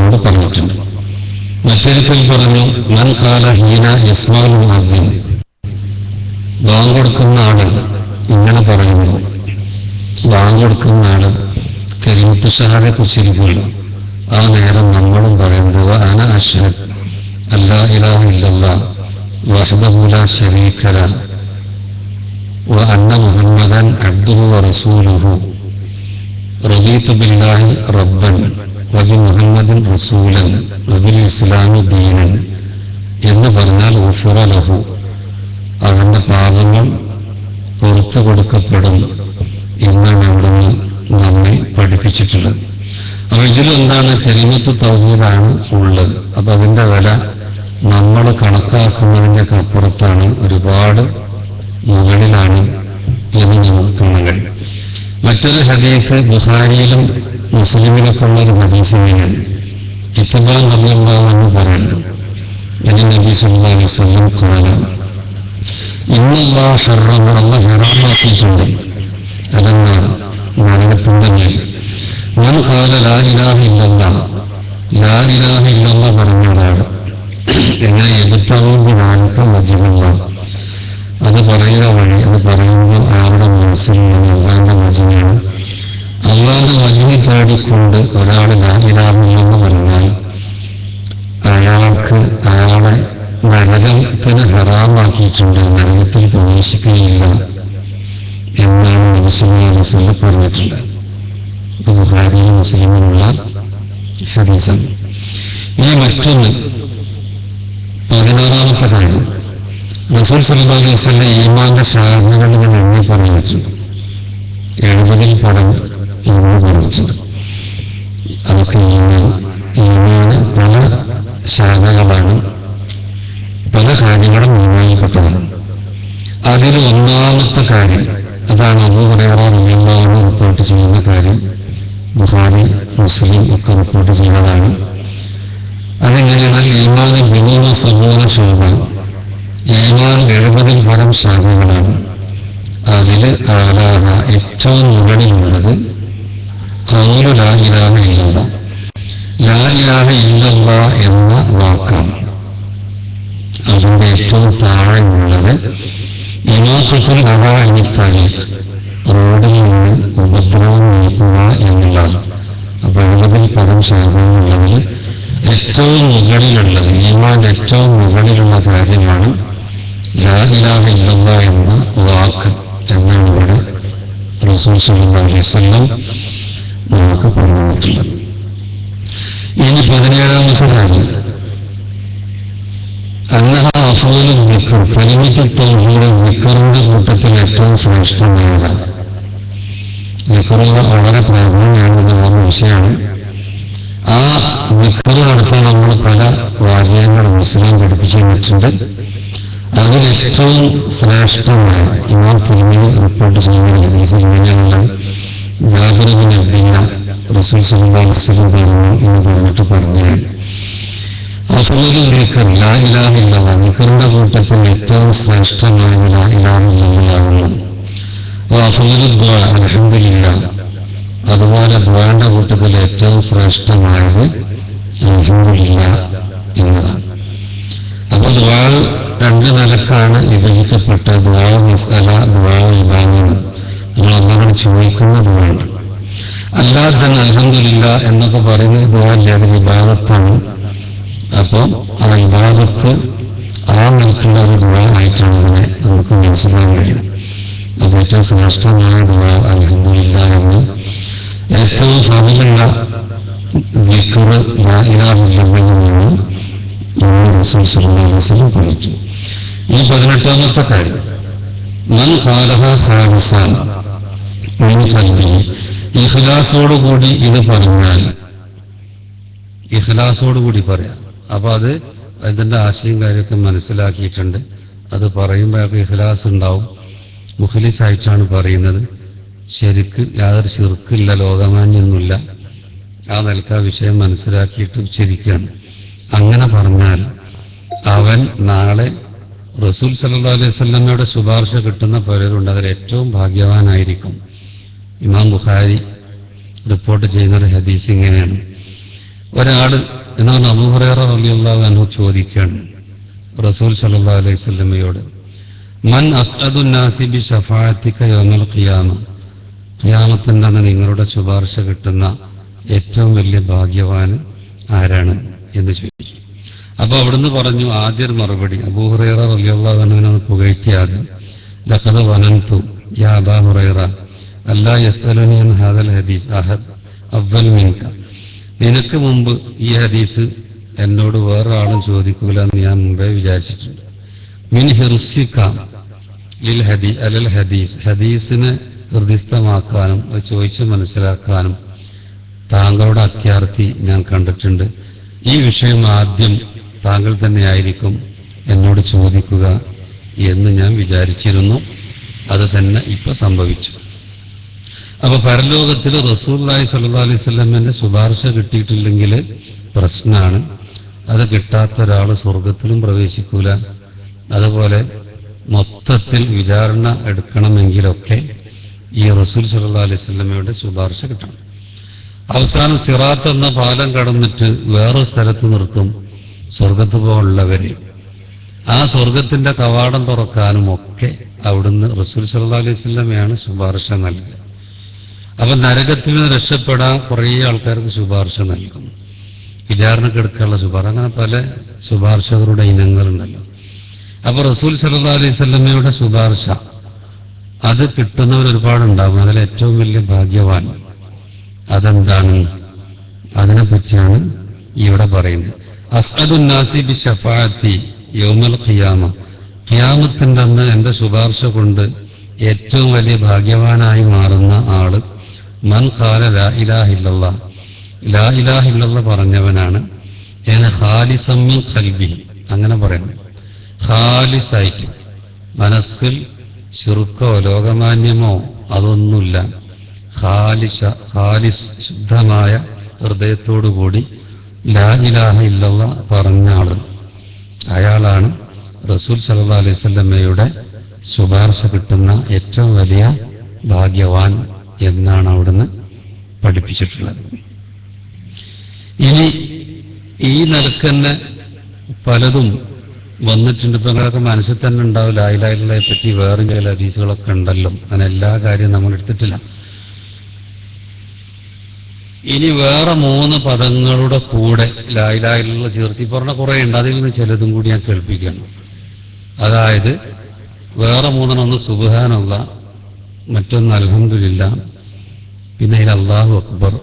നമ്മളോട് പറഞ്ഞിട്ടുണ്ട്. മറ്റൊരിക്കൽ പറഞ്ഞു, മൻ ഖാല ഹീന യസ്മഉൽ മുഅദ്ദിൻ, ബാങ്ക് കൊടുക്കുന്ന ആള് ഇങ്ങനെ പറയുന്നു, ബാങ്ക് കൊടുക്കുന്ന ആള് കലിമത്ത് ഷഹാദത്ത് ഉച്ചരിക്കുമല്ലോ, ആ നേരം നമ്മളും പറയുന്നത് അന അശ്ഹദ് അല്ലാ ഇലാഹ ഇല്ലല്ലാഹ് വഹ്ദഹു ലാ ശരീക ലഹു വ അന്ന മുഹമ്മദൻ അബ്ദുഹു വറസൂലുഹു റദീതു ബില്ലാഹി റബ്ബൻ വബി മുഹമ്മദിൻ റസൂലൻ വബിൽ ഇസ്ലാമി ദീനൻ എന്ന് പറഞ്ഞാൽ ഗുഫിറ ലഹു, അവന്റെ പാപങ്ങൾ പുറത്തു കൊടുക്കപ്പെടും എന്നാണ് അവിടുന്ന് നമ്മെ പഠിപ്പിച്ചിട്ടുള്ളത്. അപ്പൊ ഇതിലെന്താണ്? കലിമത്ത് തൗഹീദാണ് ഉള്ളത്. അപ്പൊ അതിന്റെ വില നമ്മൾ കണക്കാക്കുന്നതിന്റെ അപ്പുറത്താണ്, ഒരുപാട് മുകളിലാണ് എന്ന് നമുക്ക് കാണാൻ കഴിയും. മറ്റൊരു ഹദീസ് ബുഖാരിയിലും മുസ്ലിമിലൊക്കെ ഉള്ള ഒരു ഹദീസിനെയാണ് ഇത്ബാൻ റളിയല്ലാഹു അൻഹു പറയുന്നു. നബി സല്ലല്ലാഹു അലൈഹി വസല്ലം ഖാല ഇന്നല്ലാഹ ഹറമ, അല്ലാഹു ഹറാമാക്കിയിട്ടുണ്ട് അതെന്നാണ് നരകത്തിന്റെ മേൽ. മൻ ഖാല ലാ ഇലാഹ ഇല്ലല്ലാഹ്, ലാ ഇലാഹ ഇല്ലല്ലാഹ് പറഞ്ഞതാണ് എങ്ങനെ എതിർത്താവുന്നതിനാലത്തെ വജിബല്ല, അത് പറയുക വഴി, അത് പറയുമ്പോൾ ആരുടെ മനസ്സിലുള്ള അള്ളാന്റെ വചനമാണ്. അള്ളാന്റെ വചനം തേടിക്കൊണ്ട് ഒരാൾ ലാ ഇലാഹ ഇല്ലല്ലാഹ് പറഞ്ഞാൽ അയാളെ നരകത്തിന് ഹറാമാക്കിയിട്ടുണ്ട്, നരകത്തിൽ പ്രവേശിക്കുകയില്ല എന്നാണ് നബി സല്ലല്ലാഹു അലൈഹി വസല്ലം പറഞ്ഞിട്ടുള്ളത്. ബുഖാരിയിലും മുസ്ലിമിലുള്ള ഹദീസാണ്. ഇനി മറ്റൊന്ന് 16-ാമത്തെ കാര്യം, റസൂൽ സല്ലല്ലാഹു അലൈഹി വസല്ലം ഈമാന്റെ ശാഖകൾ ഞാൻ എണ്ണി പറഞ്ഞിട്ടുണ്ട്. 70-ൽ പറഞ്ഞു പറഞ്ഞിട്ടുണ്ട്. അതൊക്കെ ഈമാന് പല ശാഖകളാണ്, പല കാര്യങ്ങളും ഈമാനിൽപ്പെട്ടതാണ്. അതിൽ ഒന്നാമത്തെ കാര്യം അതാണ് അബൂ ഹുറൈറ റളിയല്ലാഹു അൻഹു റിപ്പോർട്ട് ചെയ്യുന്ന കാര്യം. ബുഖാരി മുസ്ലിം ഒക്കെ റിപ്പോർട്ട് ചെയ്യുന്നതാണ്. അതെങ്ങനെയാണ്? ഈമാന് ബിനീവ സബൂന ശോഭ, ഈമാൻ 70-ൽ പരം ശാഖകളാണ്. അതിൽ ആലാഹ ഏറ്റവും മുകളിലുള്ളത് ഖൗലു ലാ ഇലാഹ ഇല്ലല്ലാഹ്, ലാ ഇലാഹ ഇല്ലല്ലാഹ് എന്ന വാക്കാണ്. അതിന്റെ ഏറ്റവും താഴെയുള്ളത് ഇമാഖത്തുൽ അദാ അനി തരീഖ്, റോഡിൽ നിന്ന് ഉപദ്രവം നീക്കുക എന്നുള്ളതാണ്. അപ്പൊ 70-ൽ പരം ശാഖകളുള്ളതിൽ ഏറ്റവും മുകളിലുള്ളത്, ഈമാൻ ഏറ്റവും മുകളിലുള്ള കാര്യമാണ് ലാ ഇലാഹ ഇല്ലല്ലാഹ് എന്ന വാക്ക് എന്നാണ് ഇവിടെ റസൂൽ സല്ലല്ലാഹു അലൈഹി വസല്ലം നമുക്ക് പറഞ്ഞിട്ടുള്ളത്. ഇനി 17-ാമത്തെ കാര്യം അന്നഹ അഫ്ളലുൽ ദിക്ർ, കലിമത്ത് തൗഹീദ് ദിക്റിന്റെ കൂട്ടത്തിൽ ഏറ്റവും ശ്രേഷ്ഠമായതാണ്. ദിക്ർ വളരെ പ്രാധാന്യമാണ്, ഒരു വിഷയമാണ്. ആ ദിക്ർ നടത്താൻ നമ്മൾ പല വാചകങ്ങളും ഇസ്ലാം പഠിപ്പിച്ചു വെച്ചിട്ടുണ്ട്. അതിലേറ്റവും ശ്രേഷ്ഠമായ ഇമാം തിർമിദി റിപ്പോർട്ട് ചെയ്യുന്ന ഹദീസിൽ ഇങ്ങനെയുള്ള ജാബിർ ബിൻ അബ്ദില്ല റസൂൽ സല്ലല്ലാഹു അലൈഹി വസല്ലം പറഞ്ഞു എന്ന് പറഞ്ഞിട്ട് പറഞ്ഞാൽ അഫ്ളലുൽ ദിക്ർ ലാ ഇലാഹ ഇല്ലല്ലാഹ്, ദിക്റിന്റെ കൂട്ടത്തിൽ ഏറ്റവും ശ്രേഷ്ഠമായ ലാ ഇലാഹ ഇല്ലല്ലാഹ്. അഫ്ളലുൽ ദുആ അൽഹംദുലില്ലാഹ്, അതുപോലെ ദുആന്റെ കൂട്ടത്തിൽ ഏറ്റവും ശ്രേഷ്ഠമായത് അൽഹംദുലില്ലാഹ് എന്നതാണ്. അപ്പൊ ദുആ രണ്ട് നിലക്കാണ് വിഭജിക്കപ്പെട്ട. ദുആ മസ്അല, ദുആ ഇബാദത്ത്. നമ്മൾ അല്ലാഹുവോട് ചോദിക്കുന്ന ദുആണ്. അല്ലാതെ തന്നെ അൽഹംദുലില്ലാഹ് എന്നൊക്കെ പറയുന്നത് ദുആ അല്ലാതെ ഇബാദത്താണ്. അപ്പൊ ആ ഇബാദത്ത് ആ നിലക്കുള്ള ഒരു ദുആ ആയിട്ടാണ് അതിനെ നമുക്ക് മനസ്സിലാക്കാൻ കഴിയും. അപ്പൊ ഏറ്റവും ശ്രേഷ്ഠമായ ദുആ അൽഹംദുലില്ലാഹ് എന്ന്, ഏറ്റവും ഫളിലുള്ള ദിക്ർ ലാ ഇലാഹ ഇല്ലല്ലാഹ് എന്ന് റസൂൽ സല്ലല്ലാഹു അലൈഹി വസല്ലം പറഞ്ഞു. ഈ 18-ാമത്തെ കാര്യം മൻ ഖാലഹ ഖാലിസൻ മിൻ ഖൽബിഹി, ഇഖ്ലാസോടുകൂടി ഇത് പറഞ്ഞാൽ, ഇഖ്ലാസോടുകൂടി പറയാം. അപ്പൊ അത് അതിന്റെ ആശയം കാര്യമൊക്കെ മനസ്സിലാക്കിയിട്ടുണ്ട്. അത് പറയുമ്പോൾ ഇഖ്ലാസ് ഉണ്ടാവും. മുഖ്ലിസായിട്ടാണ് പറയുന്നത്. ശരിക്ക് യാതൊരു ശിർക്കില്ല, ലോകമാന്യൊന്നുമില്ല. ആ നിലക്ക് ആ വിഷയം മനസ്സിലാക്കിയിട്ട് ഉച്ചരിക്കുകയാണ്. അങ്ങനെ പറഞ്ഞാൽ അവൻ നാളെ റസൂൽ സല്ലല്ലാഹു അലൈഹി വസല്ലമയുടെ ശുപാർശ കിട്ടുന്ന പലരുണ്ട്. അതിൽ ഏറ്റവും ഭാഗ്യവാനായിരിക്കും. ഇമാം ബുഖാരി റിപ്പോർട്ട് ചെയ്യുന്ന ഒരു ഹദീസ് ഇങ്ങനെയാണ്: ഒരാള് എന്നാൽ അബൂ ഹുറൈറ റളിയല്ലാഹു അൻഹു ചോദിക്കുകയാണ് റസൂൽ സല്ലല്ലാഹു അലൈഹി വസല്ലമയോട്, മൻ അസ്അദുൻ നാസി ബി ശഫാഅതിക യൗമൽ ഖിയാമ, ഖിയാമത്തിന്റെ അന്ന് നിങ്ങളുടെ ശുപാർശ കിട്ടുന്ന ഏറ്റവും വലിയ ഭാഗ്യവാൻ ആരാണ് എന്ന് ചോദിച്ചു. അപ്പൊ അവിടുന്ന് പറഞ്ഞു, ആദ്യ മറുപടി അബൂ ഹുറൈറ റളിയല്ലാഹു അൻഹുവിനെ പുകഴ്ത്തിയാതെ, ലഖദ് വനന്തു യാ അബാ ഹുറൈറ അല്ലാ യസ്അലുനി അൻ ഹാദൽ ഹദീസ് അഹദ് അവ്വൽ മിൻക, നിനക്ക് മുമ്പ് ഈ ഹദീസ് എന്നോട് വേറെ ആളും ചോദിക്കൂല എന്ന് ഞാൻ മുമ്പേ വിചാരിച്ചിട്ടുണ്ട്. മിൻ ഹിർസിക ലിൽ അലൽ ഹദീസ്, ഹദീസിനെ ഹൃദിസ്ഥമാക്കാനും അത് ചോദിച്ച് മനസ്സിലാക്കാനും താങ്കളുടെ അത്യാർത്ഥി ഞാൻ കണ്ടിട്ടുണ്ട്. ഈ വിഷയം ആദ്യം താങ്കൾ തന്നെയായിരിക്കും എന്നോട് ചോദിക്കുക എന്ന് ഞാൻ വിചാരിച്ചിരുന്നു. അത് തന്നെ ഇപ്പൊ സംഭവിച്ചു. അപ്പൊ പരലോകത്തിൽ റസൂലുള്ളാഹി സ്വല്ലല്ലാഹു അലൈഹി വസല്ലമയുടെ ശുപാർശ കിട്ടിയിട്ടില്ലെങ്കിൽ പ്രശ്നമാണ്. അത് കിട്ടാത്ത ഒരാൾ സ്വർഗത്തിലും പ്രവേശിക്കൂല. അതുപോലെ മൊത്തത്തിൽ വിചാരണ എടുക്കണമെങ്കിലൊക്കെ ഈ റസൂൽ സ്വല്ലല്ലാഹു അലൈഹി വസല്ലമയുടെ ശുപാർശ കിട്ടണം. അവസാനം സിറാത്ത് എന്ന പാലം കടന്നിട്ട് വേറെ സ്ഥലത്ത് നിർത്തും സ്വർഗത്ത് പോലുള്ളവരെ. ആ സ്വർഗത്തിന്റെ കവാടം തുറക്കാനും ഒക്കെ അവിടുന്ന് റസൂൽ സല്ലല്ലാഹു അലൈഹി വസല്ലമയാണ് ശുപാർശ നൽകുക. അപ്പൊ നരകത്തിൽ നിന്ന് രക്ഷപ്പെടാൻ കുറേ ആൾക്കാർക്ക് ശുപാർശ നൽകും, വിചാരണക്കെടുക്കാനുള്ള ശുപാർശ, അങ്ങനെ പല ശുപാർശകരുടെ ഇനങ്ങളുണ്ടല്ലോ. അപ്പൊ റസൂൽ സല്ലല്ലാഹു അലൈഹി വസല്ലമയുടെ ശുപാർശ അത് കിട്ടുന്നവർ ഒരുപാടുണ്ടാകും. അതിൽ ഏറ്റവും വലിയ ഭാഗ്യവാൻ അതെന്താണ്? അതിനെപ്പറ്റിയാണ് ഇവിടെ പറയുന്നത്. അസ്അദുൻ നാസി ബി ശഫാഅത്തി യൗമൽ ഖിയാമ, ഖിയാമത്തിന്റെ അന്ന് എന്റെ ശുപാർശ കൊണ്ട് ഏറ്റവും വലിയ ഭാഗ്യവാനായി മാറുന്ന ആള് മൻ ഖാല ലാ ഇലാഹ ഇല്ലല്ലാഹ്, ലാ ഇലാഹ ഇല്ലല്ലാഹ് പറഞ്ഞവനാണ്. ഖാലിസൻ മിൻ ഖൽബിഹി, അങ്ങനെ പറയണം, ഖാലിസായിട്ട് മനസ്സിൽ ശിർക്കോ ലോകമാന്യമോ അതൊന്നുമില്ല, ഖാലിസ് ശുദ്ധമായ ഹൃദയത്തോടുകൂടി ലാ ഇലാഹ ഇല്ലല്ലാഹ് പറഞ്ഞ ആള്, അയാളാണ് റസൂൽ സല്ലല്ലാഹു അലൈഹി വസല്ലമയുടെ ശുപാർശ കിട്ടുന്ന ഏറ്റവും വലിയ ഭാഗ്യവാൻ എന്നാണ് അവിടുന്ന് പഠിപ്പിച്ചിട്ടുള്ളത്. ഇനി ഈ നിലക്കന്നെ പലതും വന്നിട്ടുണ്ട്. ഇപ്പൊ നിങ്ങളൊക്കെ മനസ്സിൽ തന്നെ ഉണ്ടാവും ലാ ഇലാഹ ഇല്ലല്ലാഹയെ പറ്റി വേറും ചില ഹദീസുകളൊക്കെ ഉണ്ടല്ലോ. അങ്ങനെ എല്ലാ കാര്യവും നമ്മൾ എടുത്തിട്ടില്ല. ഇനി വേറെ 3 പദങ്ങളുടെ കൂടെ ലാ ഇലാഹ ഇല്ലല്ലാഹ് ചേർത്തി പറഞ്ഞ കുറെ ഉണ്ട്. അതിൽ നിന്ന് ചിലതും കൂടി ഞാൻ കേൾപ്പിക്കണം. അതായത് വേറെ 3, ഒന്ന് സുബ്ഹാനല്ലാഹ്, മറ്റൊന്ന് അൽഹംദുലില്ലാഹ്, പിന്നെ ഇതിൽ അല്ലാഹു അക്ബർ.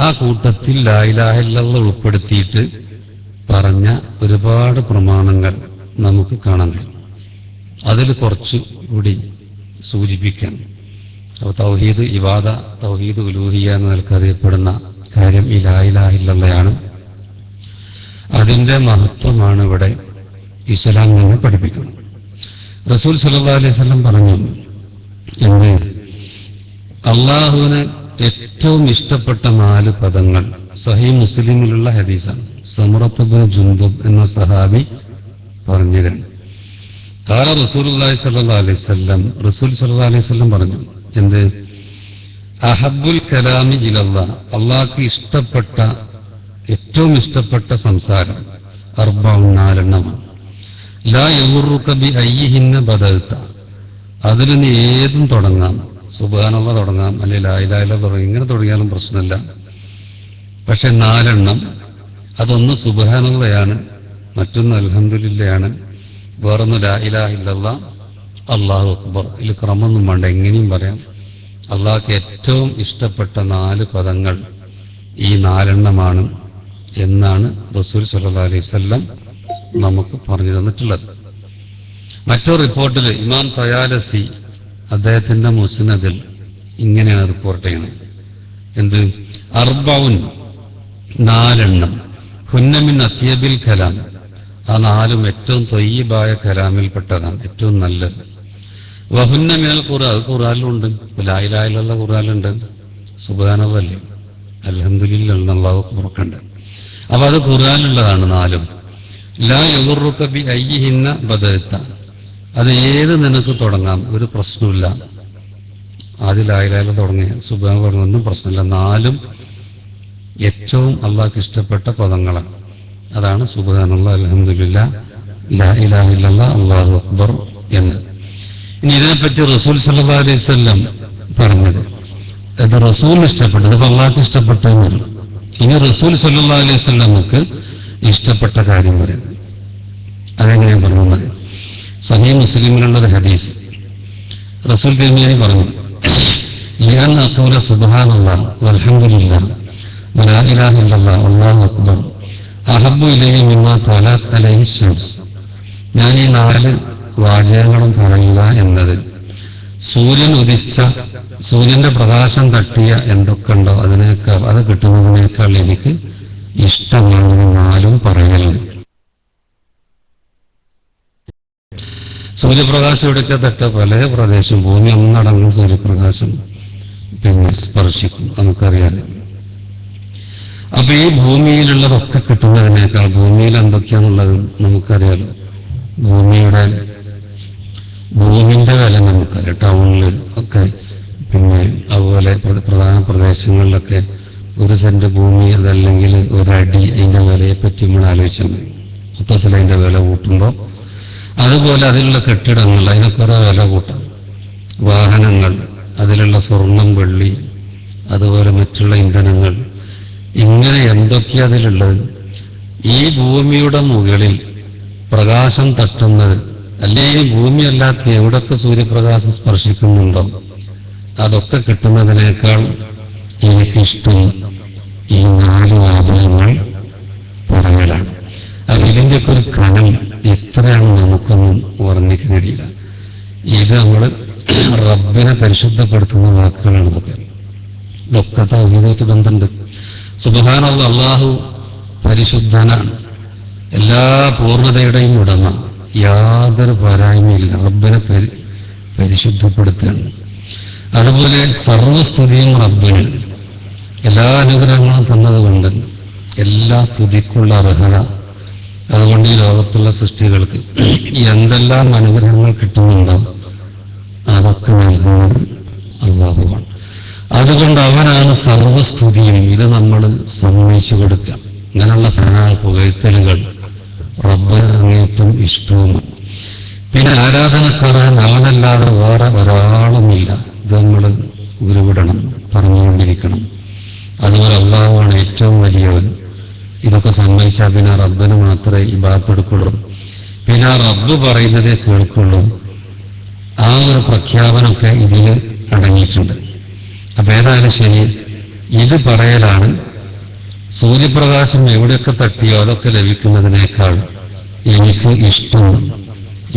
ആ കൂട്ടത്തിൽ ലാ ഇലാഹ ഇല്ലല്ലാഹ് ഉൾപ്പെടുത്തിയിട്ട് പറഞ്ഞ ഒരുപാട് പ്രമാണങ്ങൾ നമുക്ക് കാണാൻ കഴിയും. അതിൽ കുറച്ച് കൂടി സൂചിപ്പിക്കാൻ. അപ്പോൾ തൗഹീദ് ഇബാദ, തൗഹീദ് ഉലൂഹിയ എന്ന് നിലക്കറിയപ്പെടുന്ന കാര്യം ഈ ലാ ഇലാഹ ഇല്ലല്ലാഹയാണ്. അതിന്റെ മഹത്വമാണ് ഇവിടെ ഇസ്ലാം നമ്മെ പഠിപ്പിക്കുന്നത്. റസൂൽ സല്ലല്ലാഹു അലൈഹി വസല്ലം പറഞ്ഞു, എന്ത്? അള്ളാഹുവിന് ഏറ്റവും ഇഷ്ടപ്പെട്ട 4 പദങ്ങൾ സഹീഹ് മുസ്ലിമിലുള്ള ഹദീസാണ്. സമുറത്ത് ഇബ്നു ജുന്ദബ് എന്ന സഹാബി പറഞ്ഞിരുന്നു. ഖാല റസൂലുള്ളാഹി സ്വല്ലല്ലാഹു അലൈഹി വസല്ലം, റസൂൽ സ്വല്ലല്ലാഹു അലൈഹി വസല്ലം പറഞ്ഞു, എന്ത്? അഹബ്ബുൽ കലാമി ഇലല്ലാഹ്, അള്ളാഹ്ക്ക് ഇഷ്ടപ്പെട്ട ഏറ്റവും ഇഷ്ടപ്പെട്ട സംസാരം 4 ലാ യഗുറുക ബി അയ്യിഹിന്ന ബദൽത, അതിൽ നീ ഏതും തുടങ്ങാം. സുബ്ഹാനല്ലാഹ് തുടങ്ങാം, അല്ലെങ്കിൽ ലാ ഇലാഹ ഇല്ലല്ലാഹ് തുടങ്ങാം, ഇങ്ങനെ തുടങ്ങിയാലും പ്രശ്നമില്ല. പക്ഷെ 4 അതൊന്ന് സുബ്ഹാനല്ലാഹയാണ്, മറ്റൊന്ന് അൽഹംദുലില്ലയാണ്, വേറൊന്ന് ലാ ഇലാഹ ഇല്ലല്ലാഹ്, അല്ലാഹു അക്ബർ. ഇതിൽ ക്രമമൊന്നും വേണ്ട, എങ്ങനെയും പറയാം. അള്ളാഹ്ക്ക് ഏറ്റവും ഇഷ്ടപ്പെട്ട 4 പദങ്ങൾ ഈ 4 എന്നാണ് റസൂൽ സല്ലല്ലാഹു അലൈഹി വസല്ലം നമുക്ക് പറഞ്ഞു തന്നിട്ടുള്ളത്. മറ്റൊരു റിപ്പോർട്ടിൽ ഇമാം തയാലസി അദ്ദേഹത്തിന്റെ മുസ്നദിൽ ഇങ്ങനെയാണ് റിപ്പോർട്ട് ചെയ്യുന്നത്. എന്ത്? 4 ഹുന്ന മിൻ അത്യബിൽ കലാം, ആ 4 ഏറ്റവും ത്വയ്യിബായ കലാമിൽപ്പെട്ടതാണ്, ഏറ്റവും നല്ലത്. വഹുന്ന മിനൽ ഖുർആൻ, ഖുർആനിലുണ്ട്. ലാ ഇലാഹ ഇല്ലല്ലാഹ് ഖുർആനിലുണ്ട്, സുബ്ഹാനല്ലാഹ്, അൽഹംദുലില്ലാഹ്, അല്ലാഹു അക്ബർ ഉണ്ട്. അപ്പൊ അത് ഖുർആനിലുള്ളതാണ് 4. ലാ യഗുറുക ബി അയ്യിഹിന്ന ബദഅത, അത് ഏത് നിനക്ക് തുടങ്ങാം, ഒരു പ്രശ്നമില്ല. ആദ്യം ലാ ഇലാഹ ഇല്ലല്ലാഹ് തുടങ്ങിയ സുബ്ഹാനല്ലാഹ് ഒന്നും പ്രശ്നമില്ല. 4 ഏറ്റവും അള്ളാഹ്ക്ക് ഇഷ്ടപ്പെട്ട പദങ്ങളാണ്. അതാണ് സുബ്ഹാനല്ലാഹ്, അൽഹംദുലില്ലാഹ്, ലാ ഇലാഹ ഇല്ലല്ലാഹ്, അല്ലാഹു അക്ബർ എന്ന്. ഇനി ഇതിനെപ്പറ്റി റസൂൽ സല്ലല്ലാഹു അലൈഹി വസല്ലം പറഞ്ഞത്, അത് റസൂലിന് ഇഷ്ടപ്പെട്ടത്, അപ്പൊ അള്ളാഹ്ക്ക് ഇഷ്ടപ്പെട്ടെന്നാണ്. ഇനി റസൂൽ സല്ലല്ലാഹു അലൈഹി വസല്ലമക്ക് ഇഷ്ടപ്പെട്ട കാര്യം പറയും. അതെങ്ങനെയാണ് പറഞ്ഞത്? സഹീഹ് മുസ്ലിമിലുള്ളൊരു ഹദീസ്, റസൂൽ തിരുമേനി പറഞ്ഞു, ലിഅൻ അഖൂല സുബ്ഹാനല്ലാഹ് വൽഹംദുലില്ലാഹ് വലാ ഇലാഹ ഇല്ലല്ലാഹ് വല്ലാഹു അക്ബർ അഹബ്ബു ഇലയ്യ മിമ്മാ തലഅത് അലൈഹി ശംസ്. ഞാൻ ഈ 4 വാചകങ്ങളും പറയുക എന്നത് സൂര്യന്റെ പ്രകാശം തട്ടിയ എന്തൊക്കെയുണ്ടോ അതിനേക്കാൾ, അത് കിട്ടുന്നതിനേക്കാൾ എനിക്ക് ഇഷ്ടമാണ് 4 പറയൽ. സൂര്യപ്രകാശം ഇവിടെയൊക്കെ തട്ട പല പ്രദേശം, ഭൂമി ഒന്നടങ്കം സൂര്യപ്രകാശം സ്പർശിക്കും, നമുക്കറിയാം. അപ്പൊ ഈ ഭൂമിയിലുള്ളതൊക്കെ കിട്ടുന്നതിനേക്കാൾ, ഭൂമിയിൽ എന്തൊക്കെയാണുള്ളത് നമുക്കറിയാലോ. ഭൂമിന്റെ വില നമുക്കറിയാം, ടൗണിൽ ഒക്കെ, അതുപോലെ പ്രധാന പ്രദേശങ്ങളിലൊക്കെ 1 സെന്റ് ഭൂമി അതല്ലെങ്കിൽ 1 അടി, അതിന്റെ വിലയെ പറ്റി നമ്മൾ ആലോചിച്ചാൽ മതി. മൊത്തത്തിൽ അതിന്റെ വില കൂട്ടുമ്പോൾ, അതുപോലെ അതിലുള്ള കെട്ടിടങ്ങൾ, അതിനൊക്കെ ഓരോ വില കൂട്ടാം. വാഹനങ്ങൾ, അതിലുള്ള സ്വർണം വെള്ളി, അതുപോലെ മറ്റുള്ള ഇന്ധനങ്ങൾ, ഇങ്ങനെ എന്തൊക്കെയാ അതിലുള്ളത്. ഈ ഭൂമിയുടെ മുകളിൽ പ്രകാശം തട്ടുന്നത്, അല്ലെങ്കിൽ ഭൂമി അല്ലാത്ത എവിടൊക്കെ സൂര്യപ്രകാശം സ്പർശിക്കുന്നുണ്ടോ അതൊക്കെ കിട്ടുന്നതിനേക്കാൾ എനിക്കിഷ്ടം ഈ 4 വാചകങ്ങൾ പറയലാണ്. അത് ഇതിൻ്റെയൊക്കെ ഒരു കനം എത്രയാണ് നമുക്കൊന്നും വർണ്ണിക്കാൻ കഴിയില്ല. ഇത് നമ്മൾ റബ്ബിനെ പരിശുദ്ധപ്പെടുത്തുന്ന വാക്കുകളാണ്. ഇതൊക്കെ തൗഹീദായിട്ട് ബന്ധമുണ്ട്. സുബ്ഹാനല്ലാഹ്, അല്ലാഹു പരിശുദ്ധനാണ്, എല്ലാ പൂർണ്ണതയുടെയും ഉടമ, യാതൊരു പോരായ്മയില്ല, റബ്ബിനെ പരിശുദ്ധപ്പെടുത്തുകയാണ്. അതുപോലെ സർവസ്തുതിയും റബ്ബിന്, എല്ലാ അനുഗ്രഹങ്ങളും തന്നതുകൊണ്ട് എല്ലാ സ്തുതിക്കുള്ള അർഹത. അതുകൊണ്ട് ഈ ലോകത്തുള്ള സൃഷ്ടികൾക്ക് എന്തെല്ലാം അനുഗ്രഹങ്ങൾ കിട്ടുന്നുണ്ടോ അതൊക്കെ നൽകുന്നത് അല്ലാഹുവാണ്. അതുകൊണ്ട് അവനാണ് സർവസ്തുതിയും. ഇത് നമ്മൾ സമ്മതിച്ചു കൊടുക്കുക. ഇങ്ങനെയുള്ള പുകഴ്ത്തലുകൾ റബ്ബിന് അങ്ങേറ്റം ഇഷ്ടവുമാണ്. പിന്നെ ആരാധനക്കാരൻ അവനല്ലാതെ വേറെ ഒരാളുമില്ല. ഇത് നമ്മൾ ഉരുവിടണം, പറഞ്ഞുകൊണ്ടിരിക്കണം. അതുപോലെ അല്ലാഹുവാണ് ഏറ്റവും വലിയവൻ. ഇതൊക്കെ സമ്മതിച്ചാൽ പിന്നെ റബ്ബിന് മാത്രമേ ഇബാദത്ത് എടുക്കുള്ളൂ, പിന്നെ ആ റബ്ബ് പറയുന്നതേ കേൾക്കുള്ളൂ. ആ ഒരു പ്രഖ്യാപനമൊക്കെ ഇതിൽ അടങ്ങിയിട്ടുണ്ട്. അപ്പൊ ഏതായാലും ശരി, ഇത് പറയലാണ് സൂര്യപ്രകാശം എവിടെയൊക്കെ തട്ടിയോ അതൊക്കെ ലഭിക്കുന്നതിനേക്കാൾ എനിക്ക് ഇഷ്ടം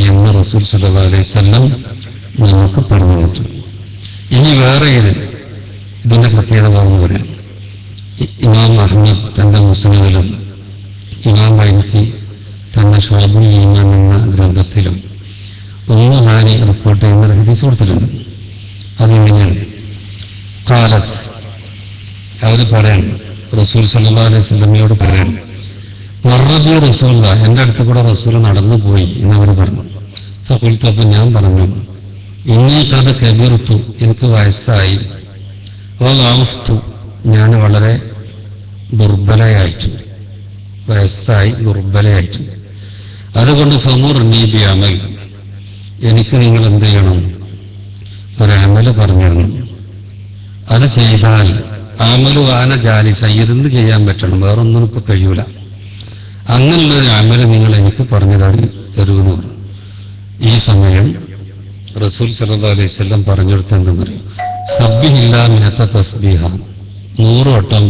എന്ന് റസൂൽ സല്ലല്ലാഹു അലൈഹി വസല്ലം നമുക്ക് പറഞ്ഞു കൊടുത്തു. ഇനി വേറെ ഇതിന്റെ പ്രത്യേകത എന്ന് പറയാം. ഇമാം അഹ്മദ് തന്റെ മുസ്നദിലും ഇമാം ബൈഹഖി തന്റെ ശുഅബുൽ ഈമാൻ എന്ന ഗ്രന്ഥത്തിലും ഉമ്മു ഹാനി റിപ്പോർട്ട് ചെയ്യുന്ന ഹദീസ് കൊടുത്തിട്ടുണ്ട്. അതിങ്ങനെയാണ്, ഖാലത്ത്, അവർ പറയാണ്, റസൂൽ സല്ലല്ലാഹു അലൈഹി വസല്ലമയോട് പറയാണ്, മർറബി റസൂലുള്ളാ, എന്റെ അടുത്ത് കൂടെ റസൂൽ നടന്നു പോയി എന്നവർ പറഞ്ഞു. ഫഖുൽതു, അപ്പോൾ ഞാൻ പറഞ്ഞു, ഇന്നീ ഖദ് കബിർതു, എനിക്ക് വയസ്സായി, വളഅഫ്തു, ഞാൻ വളരെ ദുർബലയായിട്ടുണ്ട്, വയസ്സായി ദുർബലയായിട്ടുണ്ട്. അതുകൊണ്ട് ഫമുർനി ബി അമൽ, എനിക്ക് നിങ്ങൾ എന്ത് ചെയ്യണം, ഒരമല് പറഞ്ഞു തരണം. അത് ചെയ്താൽ അമലു ആന ജാലിസ, ഇരുന്ന് ചെയ്യാൻ പറ്റണം, വേറൊന്നും ഇപ്പൊ കഴിയൂല. അങ്ങനെയുള്ളൊരു അമല് നിങ്ങൾ എനിക്ക് പറഞ്ഞു തരുമെന്ന് പറഞ്ഞു. ഈ സമയം റസൂൽ സല്ലല്ലാഹു അലൈഹി വസല്ലം പറഞ്ഞെടുത്ത് എന്തെന്നറിയും, സബ്ബിഹില്ലാ മിഅത തസ്ബീഹ, 100 വട്ടം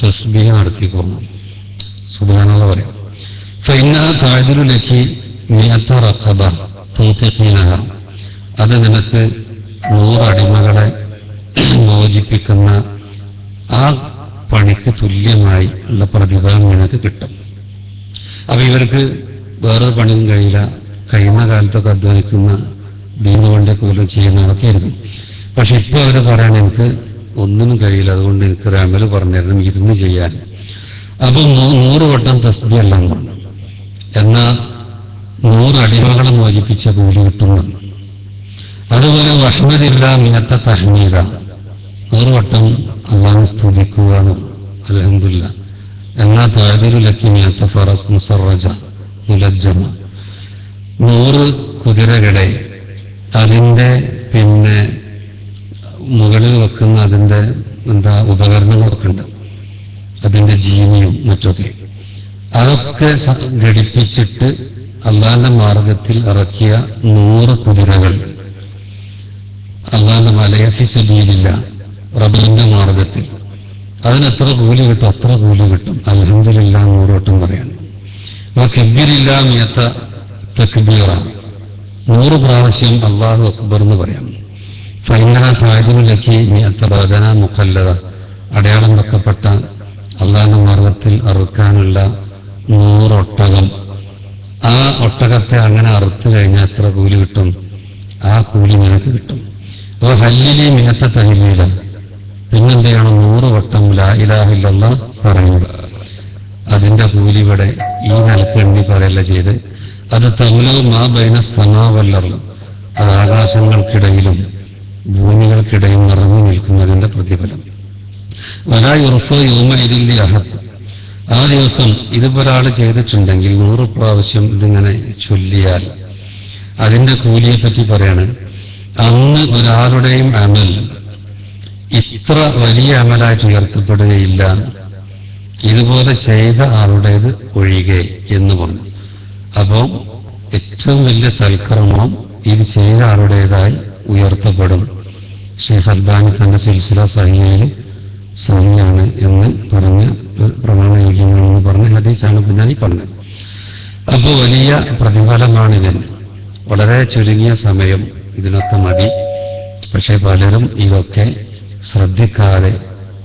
തസ്ബീഹ് നടത്തി പോകണം. സുബ്ഹാനല്ലാഹ് പറയാം. ഫഇന്നഹ തഅദിലു ലക്കി മിഅത റഖബ തൂതിഖീനഹ, അത് നിനക്ക് 100 അടിമകളെ മോചിപ്പിക്കുന്ന ആ പണിക്ക് തുല്യമായി ഉള്ള പ്രതിഫലം നിനക്ക് കിട്ടും. അപ്പൊ ഇവർക്ക് വേറൊരു പണിയും കഴിയില്ല. കഴിയുന്ന കാലത്തൊക്കെ അധ്വാനിക്കുന്ന ദീന വേണ്ടിയൊക്കെ പോലും ചെയ്യുന്നതൊക്കെ ആയിരിക്കും. പക്ഷെ ഇപ്പൊ അവർ പറയാൻ എനിക്ക് ഒന്നിനും കഴിയില്ല, അതുകൊണ്ട് എനിക്കൊരു അമല് പറഞ്ഞിരുന്നു ഇരുന്ന് ചെയ്യാൻ. അപ്പൊ 100 വട്ടം തസ്ബീഹ് എല്ലാം പറഞ്ഞു. എന്നാൽ 100 അടിമകളെ മോചിപ്പിച്ച കൂലി കിട്ടുന്നു. അതുപോലെ വഹ്മദില്ലാ മിഅത തഹ്മീദ, 100 വട്ടം അല്ലാഹു സ്തുതിക്കുക, അൽഹംദുലില്ലാ. എന്നാ താഴ്തിരുലക്കി മിയത്ത ഫറസ് മുസറജ മുലജ്ജമ, 100 കുതിരകളെ അതിന്റെ മുകളിൽ വെക്കുന്ന അതിന്റെ ഉപകരണങ്ങളൊക്കെ ഉണ്ട്, അതിന്റെ ജീനിയും മറ്റൊക്കെ, അതൊക്കെ ഘടിപ്പിച്ചിട്ട് അള്ളാന്റെ മാർഗത്തിൽ ഇറക്കിയ 100 കുതിരകൾ അള്ളാന്റെ മലയഫി സബീലില്ല, റബ്ബിന്റെ മാർഗത്തിൽ, അതിനെത്ര കൂലി കിട്ടും? അത്ര കൂലി കിട്ടും. അൽഹംദുലില്ലാ 100 വട്ടം പറയാണ്. കബ്ബിരില്ലാ മിയത്ത തക്ബീറ, 100 പ്രാവശ്യം അല്ലാഹു അക്ബർ എന്ന് പറയാം. ഫൈനഹ താഴ്തിലക്കി മിയത്ത ബദന മുഖല്ലത, അടയാളം വെക്കപ്പെട്ട അള്ളാന്റെ മാർഗത്തിൽ അറുക്കാനുള്ള 100 ഒട്ടകം. ആ ഒട്ടകത്തെ അങ്ങനെ അറുത്തു കഴിഞ്ഞാൽ എത്ര കൂലി കിട്ടും? ആ കൂലി നിനക്ക് കിട്ടും. അപ്പോൾ ഹല്ലിലി മിനത്ത തഹ്ലീല, പിന്നെന്ത് ചെയ്യണം? 100 വട്ടം ലാ ഇലാഹ ഇല്ലല്ലാഹ് പറയുക. അതിന്റെ കൂലി ഇവിടെ ഈ നിലക്ക് എണ്ണി പറയല്ല ചെയ്ത്, അത് തമ്മിലോ മാ ബൈന സമാവല്ലറും, അത് ആകാശങ്ങൾക്കിടയിലും ഭൂമികൾക്കിടയിൽ നിറഞ്ഞു നിൽക്കുന്നതിന്റെ പ്രതിഫലം. വലാ യുർഫ യൗമ ഇദില്ലി അഹദ്, ആ ദിവസം ഇതുപോരാൾ ചെയ്തിട്ടുണ്ടെങ്കിൽ 100 പ്രാവശ്യം ഇതിങ്ങനെ ചൊല്ലിയാൽ അതിന്റെ കൂലിയെ പറ്റി പറയാണ്. അന്ന് ഒരാളുടെയും അമൽ ഇത്ര വലിയ അമലായിട്ട് ഉയർത്തപ്പെടുകയില്ല ഇതുപോലെ ചെയ്ത ആളുടേത് ഒഴികെ എന്ന് പറഞ്ഞു. അപ്പോൾ ഏറ്റവും വലിയ സൽക്കർമ്മം ഇത് ചെയ്ത ആളുടേതായി ഉയർത്തപ്പെടും. ഷെയ്ഖ് അൽബാനി തന്റെ സിൽസില സഹിഹയിൽ സഹിയാണ് എന്ന് പറഞ്ഞ് പ്രമാണയോഗ്യമാണെന്ന് പറഞ്ഞ ഹദീസാണ് പിന്നെ പറഞ്ഞത്. അപ്പോൾ വലിയ പ്രതിഫലമാണിതിന്. വളരെ ചുരുങ്ങിയ സമയം ഇതിനൊക്കെ മതി. പക്ഷെ പലരും ഇതൊക്കെ ശ്രദ്ധിക്കാതെ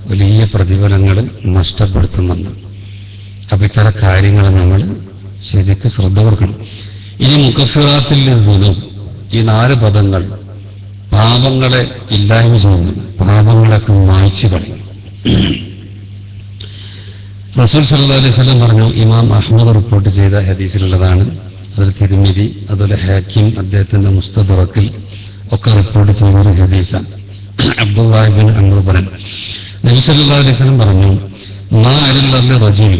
വലിയ പ്രതിഫലങ്ങൾ നഷ്ടപ്പെടുത്തുന്നുണ്ട്. അപ്പൊ ഇത്തരം കാര്യങ്ങൾ നമ്മൾ ശരിക്ക് ശ്രദ്ധ കൊടുക്കണം. ഇനി മുഖഫിറാത്തിൽ നിന്നും ഈ 4 പദങ്ങൾ പാപങ്ങളെ ഇല്ലായ്മ ചെയ്യുന്നു, പാപങ്ങളൊക്കെ മായ്ച്ചു കളയും. റസൂൽ സല്ലല്ലാഹു അലൈഹി വസല്ലം പറഞ്ഞു, ഇമാം അഹ്മദ് റിപ്പോർട്ട് ചെയ്ത ഹദീസിലുള്ളതാണ്, അതിൽ തിരുമിദി അതുപോലെ ഹാക്കിം അദ്ദേഹത്തിന്റെ മുസ്തദറക്കിൽ ഒക്കെ റിപ്പോർട്ട് ചെയ്യുന്ന ഒരു ഹദീസാണ്. അബ്ദുല്ലാഹി ഇബ്നു അംർ പറഞ്ഞു, നബി സല്ലല്ലാഹു അലൈഹി വസല്ലം പറഞ്ഞു, മാ അലൽ റജുൽ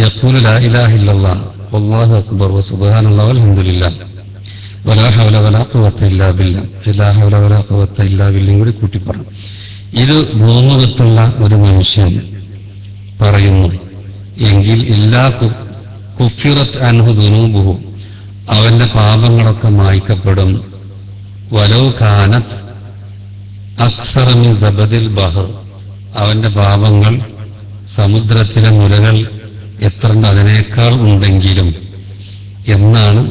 യഖൂലു ലാ ഇലാഹ ഇല്ലല്ലാഹ് വല്ലാഹു അക്ബർ വസുബ്ഹാനല്ലാഹി വൽഹംദുലില്ലാഹ് വലാ ഹൗല വലാ ഖുവത ഇല്ലാ ബില്ലാഹ്, ലാ ഹൗല വലാ ഖുവത ഇല്ലാ ബില്ലാഹ് കൂടി കൂട്ടി പറഞ്ഞു. ഇത് ഭൂമുഖത്തുള്ള ഒരു മനുഷ്യൻ പറയുന്നു എങ്കിൽ ഇല്ലാ കുഫിറത്ത് അൻഹു ദുനൂബുഹു, അവന്റെ പാപങ്ങളൊക്കെ മായ്ക്കപ്പെടും. വലൗ കാനത്ത് അക്സറ മിൻ സബദിൽ ബഹർ, അവന്റെ പാപങ്ങൾ സമുദ്രത്തിലെ മുലകൾ എത്രണ്ട് അതിനേക്കാൾ ഉണ്ടെങ്കിലും എന്നാണ്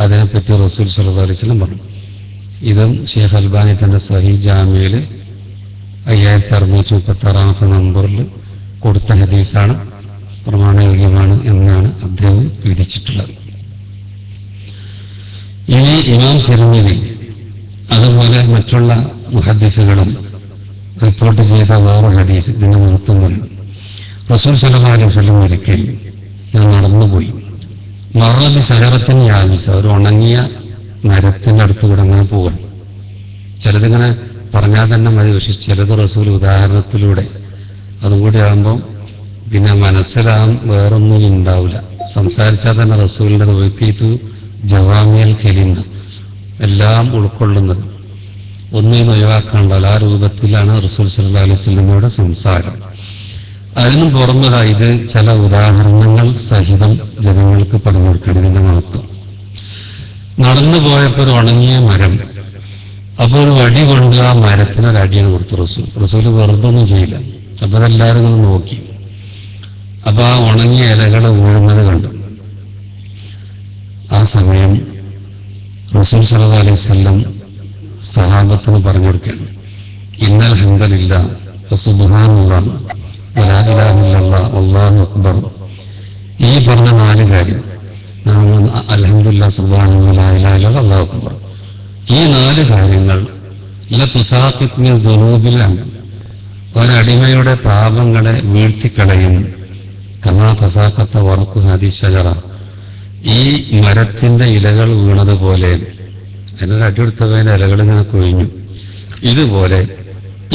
അതിനെപ്പറ്റി റസൂൽ സല്ലല്ലാഹു അലൈഹി വസല്ലം പറഞ്ഞു. ഇതും ഷെയ്ഖ് അൽബാനി തന്റെ സഹീഹ് ജാമിയിൽ 5636 നമ്പറിൽ കൊടുത്ത ഹദീസാണ്, പ്രമാണയോഗ്യമാണ് എന്നാണ് അദ്ദേഹം വിധിച്ചിട്ടുള്ളത്. ഇനി ഇമാം തിർമിദി അതുപോലെ മറ്റുള്ള മുഹദ്ദിസുകളും റിപ്പോർട്ട് ചെയ്ത വേറെ ഹദീസ് ഇതിന്റെ മഹത്വം പറയും. റസൂൽ സല്ലല്ലാഹു അലൈഹി വസല്ലം ഒരിക്കൽ ഞാൻ നടന്നുപോയി, മറബി സഹറത്തിന് യാമിസ, ഒരു ഉണങ്ങിയ മരത്തിന്റെ അടുത്ത് കൂടെ അങ്ങനെ പോകണം. ചിലതിങ്ങനെ പറഞ്ഞാൽ തന്നെ മതി, പക്ഷെ ചിലത് റസൂൽ ഉദാഹരണത്തിലൂടെ അതും കൂടി ആകുമ്പോൾ പിന്നെ മനസ്സിലാകാൻ വേറൊന്നും ഉണ്ടാവില്ല. സംസാരിച്ചാൽ തന്നെ റസൂലിന്റെ വ്യക്തിത്വ ജവാമിയൽ കലിമ എല്ലാം ഉൾക്കൊള്ളുന്നത്, ഒന്നിനും ഒഴിവാക്കാണ്ടാവില്ല. ആ രൂപത്തിലാണ് റസൂൽ സല്ലല്ലാഹു അലൈഹി വസല്ലമയുടെ സംസാരം. അതിനും പുറമേതായി ഇത് ചില ഉദാഹരണങ്ങൾ സഹിതം ജനങ്ങൾക്ക് പറഞ്ഞു കൊടുക്കേണ്ടതിന്റെ മഹത്വം. നടന്നു പോയപ്പോൾ ഒരു ഉണങ്ങിയ മരം, അപ്പോൾ ഒരു വടി കൊണ്ട് ആ മരത്തിനൊരടിയാണ് കൊടുത്തു റസൂൽ. റസൂല് വെറുതെ ഒന്നും ചെയ്യില്ല. അപ്പൊ അതെല്ലാവരും ഒന്ന് നോക്കി. അപ്പൊ ആ ഉണങ്ങിയ ഇലകൾ വീഴുന്നത് കണ്ടു. ആ സമയം റസൂൽ സല്ലല്ലാഹു അലൈഹി വസല്ലം സഹാബത്തിന് പറഞ്ഞു കൊടുക്കുകയാണ്, ഇന്നൽ ഹംദലില്ലാഹ് വസുബ്ഹാനല്ലാഹ് വലാ ഇലാഹ ഇല്ലല്ലാഹ് വല്ലാഹു അക്ബർ. ഈ പറഞ്ഞ 4 കാര്യം, അൽഹംദുലില്ലാഹ് സുബ്ഹാനല്ലാഹ് ലാ ഇലാഹ ഇല്ലല്ലാഹ് വല്ലാഹു അക്ബർ, ഈ 4 കാര്യങ്ങൾ ലതുസാഖിത് മിൻ ദുനൂബിൽ അമൽ, ഒരടിമയുടെ പാപങ്ങളെ വീഴ്ത്തിക്കളയും. കമാ തസാഖത്ത വറഖു ഹാദി ഷജറ, ഈ മരത്തിന്റെ ഇലകൾ വീണതുപോലെ, അതിനൊരു അടിയെടുത്തതിന്റെ ഇലകൾ ഇങ്ങനെ കൊഴിഞ്ഞു. ഇതുപോലെ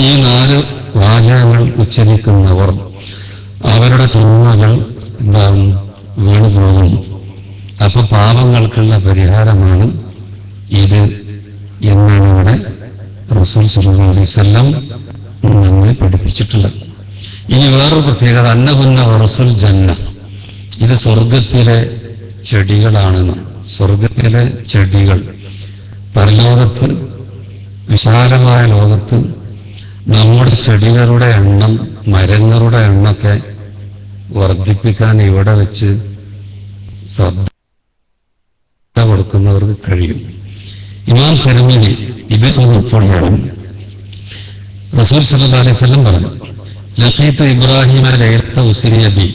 ഈ 4 വാചകങ്ങൾ ഉച്ചരിക്കുന്നവർ അവരുടെ തിന്മകൾ എന്താകും? വീണുപോകുന്നു. അപ്പൊ പാപങ്ങൾക്കുള്ള പരിഹാരമാണ് ഇത് എന്നാണ് ഇവിടെ റസൂൽ സല്ലല്ലാഹു അലൈഹി വസല്ലം നമ്മെ പഠിപ്പിച്ചിട്ടുള്ളത്. ഇനി വേറൊരു പ്രത്യേകത, അന്നഹുന്ന വറസുൽ ജന്ന, ഇത് സ്വർഗത്തിലെ ചെടികളാണെന്ന്. സ്വർഗത്തിലെ ചെടികൾ പരലോകത്ത്, വിശാലമായ ലോകത്ത് നമ്മുടെ ചെടികളുടെ എണ്ണം, മരങ്ങളുടെ എണ്ണമൊക്കെ വർദ്ധിപ്പിക്കാൻ ഇവിടെ വെച്ച് ശ്രദ്ധ കൊടുക്കുന്നവർക്ക് കഴിയും. ഇമാം തിർമിദി ഇത് ഉൾപ്പെടുകയാണ്. റസൂൽ സല്ലല്ലാഹു അലൈഹി വസല്ലം പറഞ്ഞു, ലഖീതു ഇബ്രാഹിമ ലൈലത ഉസ്രിയ ബി,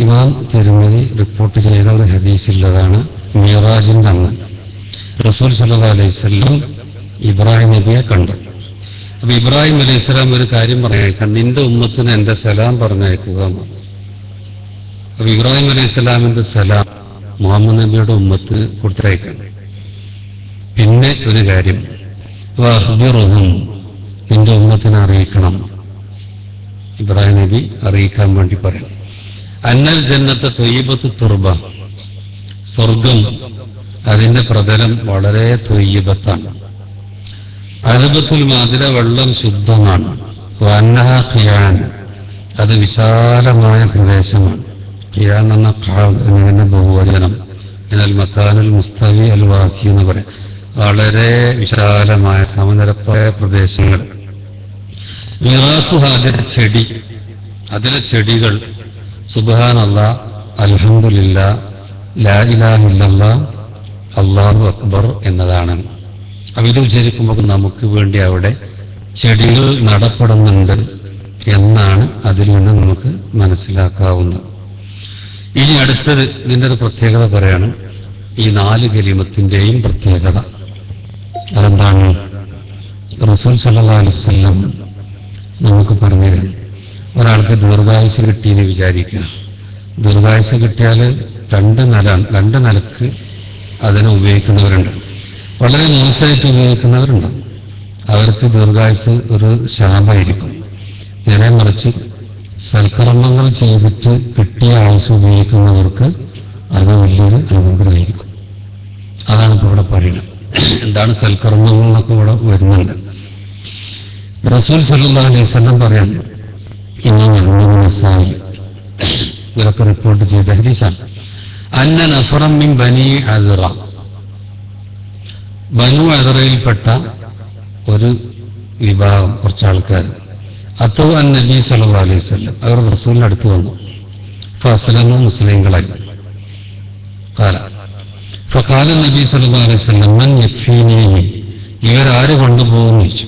ഇമാം തിർമിദി റിപ്പോർട്ട് ചെയ്ത ഒരു ഹദീസിലുള്ളതാണ്. മിറാജിന്റെ അന്ന് റസൂൽ സല്ലല്ലാഹു അലൈഹി വസല്ലം ഇബ്രാഹിം നബിയെ കണ്ടു. അപ്പൊ ഇബ്രാഹിം അലൈഹി സ്വലാം ഒരു കാര്യം പറഞ്ഞേക്കാം, നിന്റെ ഉമ്മത്തിന് എന്റെ സലാം പറഞ്ഞയക്കുക എന്ന്. അപ്പൊ ഇബ്രാഹിം അലൈഹി സ്വലാമിന്റെ സലാം മുഹമ്മദ് നബിയുടെ ഉമ്മത്തിന് കൊടുത്തയക്കണം. പിന്നെ ഒരു കാര്യം, വഅഖ്ബിറുഹും, നിന്റെ ഉമ്മത്തിനെ അറിയിക്കണം. ഇബ്രാഹിം നബി അറിയിക്കാൻ വേണ്ടി പറയണം. അന്നൽ ജന്നത്തെ ത്വയ്യിബത്തു തുർബ, സ്വർഗം അതിന്റെ പ്രതലം വളരെ ത്വയ്യിബത്താണ്. അദബത്തുൽ മാതിര, വെള്ളം ശുദ്ധമാണ്. വഅന്നഹ ഖിയാൻ, അത് വിശാലമായ പ്രദേശമാണ്. ഖിയാൻ എന്ന ഖാൽ എന്നിവന്റെ ബഹുവചനം. എന്നാൽ മക്കാനുൽ മുസ്തവി അൽ വാസി എന്ന് പറയും. വളരെ വിശാലമായ സമനിരപ്പായ പ്രദേശങ്ങൾ. മിറാസുഹ, അതിലെ ചെടികൾ സുബ്ഹാനല്ലാഹ്, അൽഹംദുലില്ലാഹ്, ലാ ഇലാഹ ഇല്ലല്ലാഹ്, അല്ലാഹു അക്ബർ എന്നതാണ്. അപ്പൊ ഇത് ഉച്ചരിക്കുമ്പോൾ നമുക്ക് വേണ്ടി അവിടെ ചെടികൾ നടപ്പെടുന്നുണ്ട് എന്നാണ് അതിൽ നിന്ന് നമുക്ക് മനസ്സിലാക്കാവുന്നത്. ഇനി അടുത്തത്, ഇതിൻ്റെ ഒരു പ്രത്യേകത പറയാണ്. ഈ 4 കലിമത്തിന്റെയും പ്രത്യേകത അതെന്താണ്? റസൂൽ സല്ലല്ലാഹു അലൈഹി വസല്ലം നമുക്ക് പറഞ്ഞുതരാം. ഒരാൾക്ക് ദീർഘായുസ് കിട്ടിയെന്ന് വിചാരിക്കുക. ദീർഘായുസ് കിട്ടിയാൽ രണ്ട് നിലക്ക് അതിനെ ഉപയോഗിക്കുന്നവരുണ്ട്. വളരെ മോശമായിട്ട് ഉപയോഗിക്കുന്നവരുണ്ട്. അവർക്ക് ദീർഘായുസ് ഒരു ശാപമായിരിക്കും. നേരെ മറിച്ച് സൽക്കർമ്മങ്ങൾ ചെയ്തിട്ട് കിട്ടിയ ആയുസ് ഉപയോഗിക്കുന്നവർക്ക് അത് വലിയൊരു അനുഗ്രഹമായിരിക്കും. അതാണ് ഇപ്പോൾ ഇവിടെ പറയുന്നത്. എന്താണ് സൽക്കർമ്മങ്ങൾ എന്നൊക്കെ ഇവിടെ വരുന്നുണ്ട്. റസൂൽ സല്ലല്ലാഹു അലൈഹി വസല്ലം പറയാൻ, ഇവരൊക്കെ റിപ്പോർട്ട് ചെയ്ത ഹദീസാണ്. അന്ന നഫറൻ മിൻ ബനി അദ്റ, ബനു അദ്റയിൽപ്പെട്ട ഒരു വിഭാഗം, കുറച്ച് ആൾക്കാർ, അത്തൗ അൻ നബി സല്ലല്ലാഹു അലൈഹി വസല്ലം, അവർ റസൂലിന്റെ അടുത്ത് വന്നു. ഫഅസ്ലമു, മുസ്ലിങ്ങളായി. ഫഖാല നബി സല്ലല്ലാഹു അലൈഹി വസല്ലം മൻ യക്ഫീനി, ഇവരാര് കൊണ്ടുപോകുന്നു ചോദിച്ചു.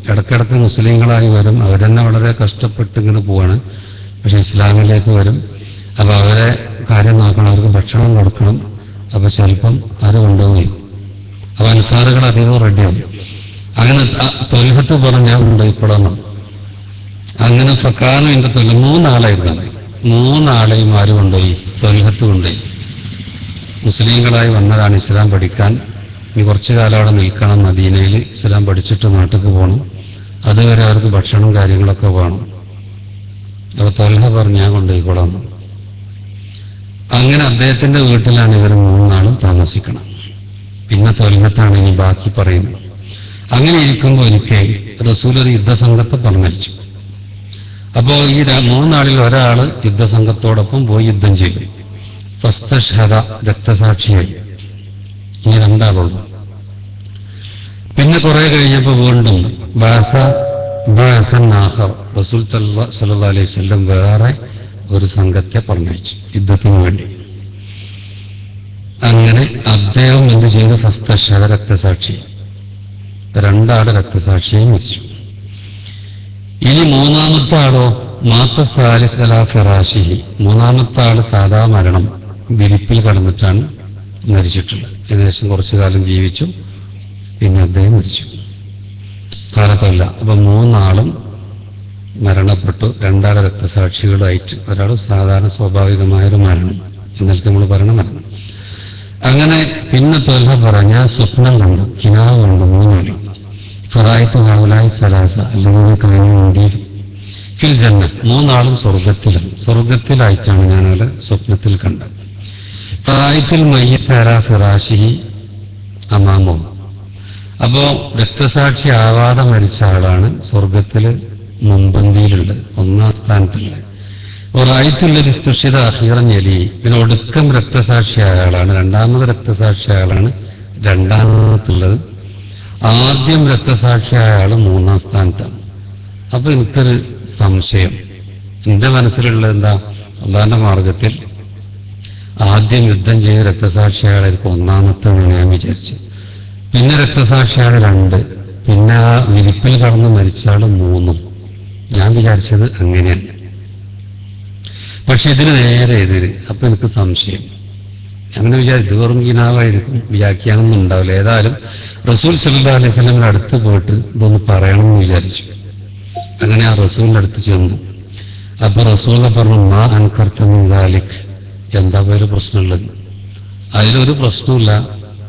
ഇടയ്ക്കിടയ്ക്ക് മുസ്ലിങ്ങളായി വരും. അവരെന്നെ വളരെ കഷ്ടപ്പെട്ട് ഇങ്ങനെ പോവാണ്. പക്ഷെ ഇസ്ലാമിലേക്ക് വരും. അപ്പൊ അവരെ കാര്യം നോക്കണം, അവർക്ക് ഭക്ഷണം കൊടുക്കണം. അപ്പൊ ചിലപ്പം ആര് കൊണ്ടുപോയി. അപ്പൊ അൻസാറുകൾ അധികം റെഡിയാവും. അങ്ങനെ തൊൽഹത്ത് പറഞ്ഞാൽ കൊണ്ടുപോയിക്കൊള്ളണം. അങ്ങനെ ഫക്കാനും എന്റെ തൊല്ല 3 ആളായിരുന്നു. 3 ആളെയും ആര് കൊണ്ടുപോയി? തൊൽഹത്ത് കൊണ്ടുപോയി. മുസ്ലിങ്ങളായി വന്നതാണ് ഇസ്ലാം പഠിക്കാൻ. ഇനി കുറച്ചു കാലം അവിടെ നിൽക്കണം, മദീനയിൽ ഇസ്ലാം പഠിച്ചിട്ട് നാട്ടിലേക്ക് പോകണം, അതുവരെ അവർക്ക് ഭക്ഷണം കാര്യങ്ങളൊക്കെ വേണം. അപ്പൊ ത്വൽഹ പറഞ്ഞു ഞാൻ കൊണ്ടുപോയിക്കോളാം. അങ്ങനെ അദ്ദേഹത്തിന്റെ വീട്ടിലാണ് ഇവർ 3 നാളും താമസിക്കണം. പിന്നെ ത്വൽഹത്താണ് ഇനി ബാക്കി പറയുന്നത്. അങ്ങനെ ഇരിക്കുമ്പോൾ ഒരിക്കൽ റസൂൽ ഒരു യുദ്ധസംഘത്തെ പറഞ്ഞയച്ചു. അപ്പോ ഈ 3 നാളിൽ ഒരാള് യുദ്ധസംഘത്തോടൊപ്പം പോയി യുദ്ധം ചെയ്തു. ഫസ്തശ്ഹദ, രക്തസാക്ഷിയായി. ഇനി 2 ആളുള്ളൂ. പിന്നെ കുറെ കഴിഞ്ഞപ്പോ വീണ്ടും റസൂൽ സല്ലല്ലാഹു അലൈഹി വസല്ലം വേറെ ഒരു സംഘത്തെ പറഞ്ഞയച്ചു യുദ്ധത്തിന് വേണ്ടി. അങ്ങനെ അദ്ദേഹം എന്ത് ചെയ്തു? ഫസ്തശ്ഹദ, രക്തസാക്ഷി. 2 ആള് രക്തസാക്ഷിയായി മരിച്ചു. ഇനി 3-ാമത്തെ ആളോ മാത്ത സാലിസ് അലാ ഫിറാശിഹി. 3-ാമത്തെ ആള് സാധാ മരണം, വിരിപ്പിൽ കടന്നിട്ടാണ് മരിച്ചിട്ടുള്ളത്. ഏകദേശം കുറച്ചു കാലം ജീവിച്ചു, പിന്നെ അദ്ദേഹം മരിച്ചു. കാലത്തല്ല. അപ്പൊ 3 ആളും മരണപ്പെട്ടു. 2 ആള് രക്തസാക്ഷികളായിട്ട്, ഒരാൾ സാധാരണ സ്വാഭാവികമായൊരു മരണം, ഇന്നലത്തെ നമ്മൾ പറയണ മരണം. അങ്ങനെ പിന്നെ ത്വൽഹ പറഞ്ഞ ഞാൻ സ്വപ്നം കണ്ടു, കിനാവ് കണ്ടു 3 ആളും. ഫറായിത്തു ഹൗലായി സലാസ അല്ലെങ്കിൽ കാനുണ്ടി ഫിൽ ജന്ന. 3 ആളും സ്വർഗത്തിലാണ്. സ്വർഗത്തിലായിട്ടാണ് ഞാനവിടെ സ്വപ്നത്തിൽ കണ്ടത്. ഫറായിത്തുൽ മയ്യിത്ത് അലാ ഫിറാശിഹി അമാമോ. അപ്പോ രക്തസാക്ഷി ആവാതെ മരിച്ച ആളാണ് സ്വർഗത്തില് മുൻപന്തിയിലുള്ളത്, 1-ാം സ്ഥാനത്തുള്ളത്. ഒരായിട്ടുള്ളത് സ്തുഷിത അഹീറൻ എലി. പിന്നെ ഒടുക്കം രക്തസാക്ഷിയായ ആളാണ്, 2-ാമത് രക്തസാക്ഷിയായ ആളാണ് 2-ാമത്തുള്ളത്. ആദ്യം രക്തസാക്ഷിയായ ആള് 3-ാം സ്ഥാനത്താണ്. അപ്പൊ എനിക്കൊരു സംശയം, എന്റെ മനസ്സിലുള്ളത് എന്താ? അള്ളാന്റെ മാർഗത്തിൽ ആദ്യം യുദ്ധം ചെയ്ത് രക്തസാക്ഷിയാളായിരിക്കും 1-ാമത്തെന്ന് ഞാൻ വിചാരിച്ചു. പിന്നെ രക്തസാക്ഷിയാള് 2, പിന്നെ ആ വിരിപ്പിൽ കടന്ന് മരിച്ചാള് 3. ഞാൻ വിചാരിച്ചത് അങ്ങനെയല്ല. പക്ഷെ ഇതിന് നേരെ എതിര്. അപ്പൊ എനിക്ക് സംശയം. അങ്ങനെ വിചാരിച്ചു വെറും കിനാവായിരിക്കും, വ്യാഖ്യാനമൊന്നും ഉണ്ടാവില്ല. ഏതായാലും റസൂൽ സല്ലല്ലാഹു അലൈഹി വസല്ലമിന്റെ അടുത്ത് പോയിട്ട് ഇതൊന്ന് പറയണമെന്ന് വിചാരിച്ചു. അങ്ങനെ ആ റസൂലിന്റെ അടുത്ത് ചെന്നു. അപ്പൊ റസൂലിനെ പറഞ്ഞു, മാ അൻകർത മിൻ ദാലിക്. എന്താ ഒരു പ്രശ്നമുള്ളത്? അതിലൊരു പ്രശ്നമില്ല,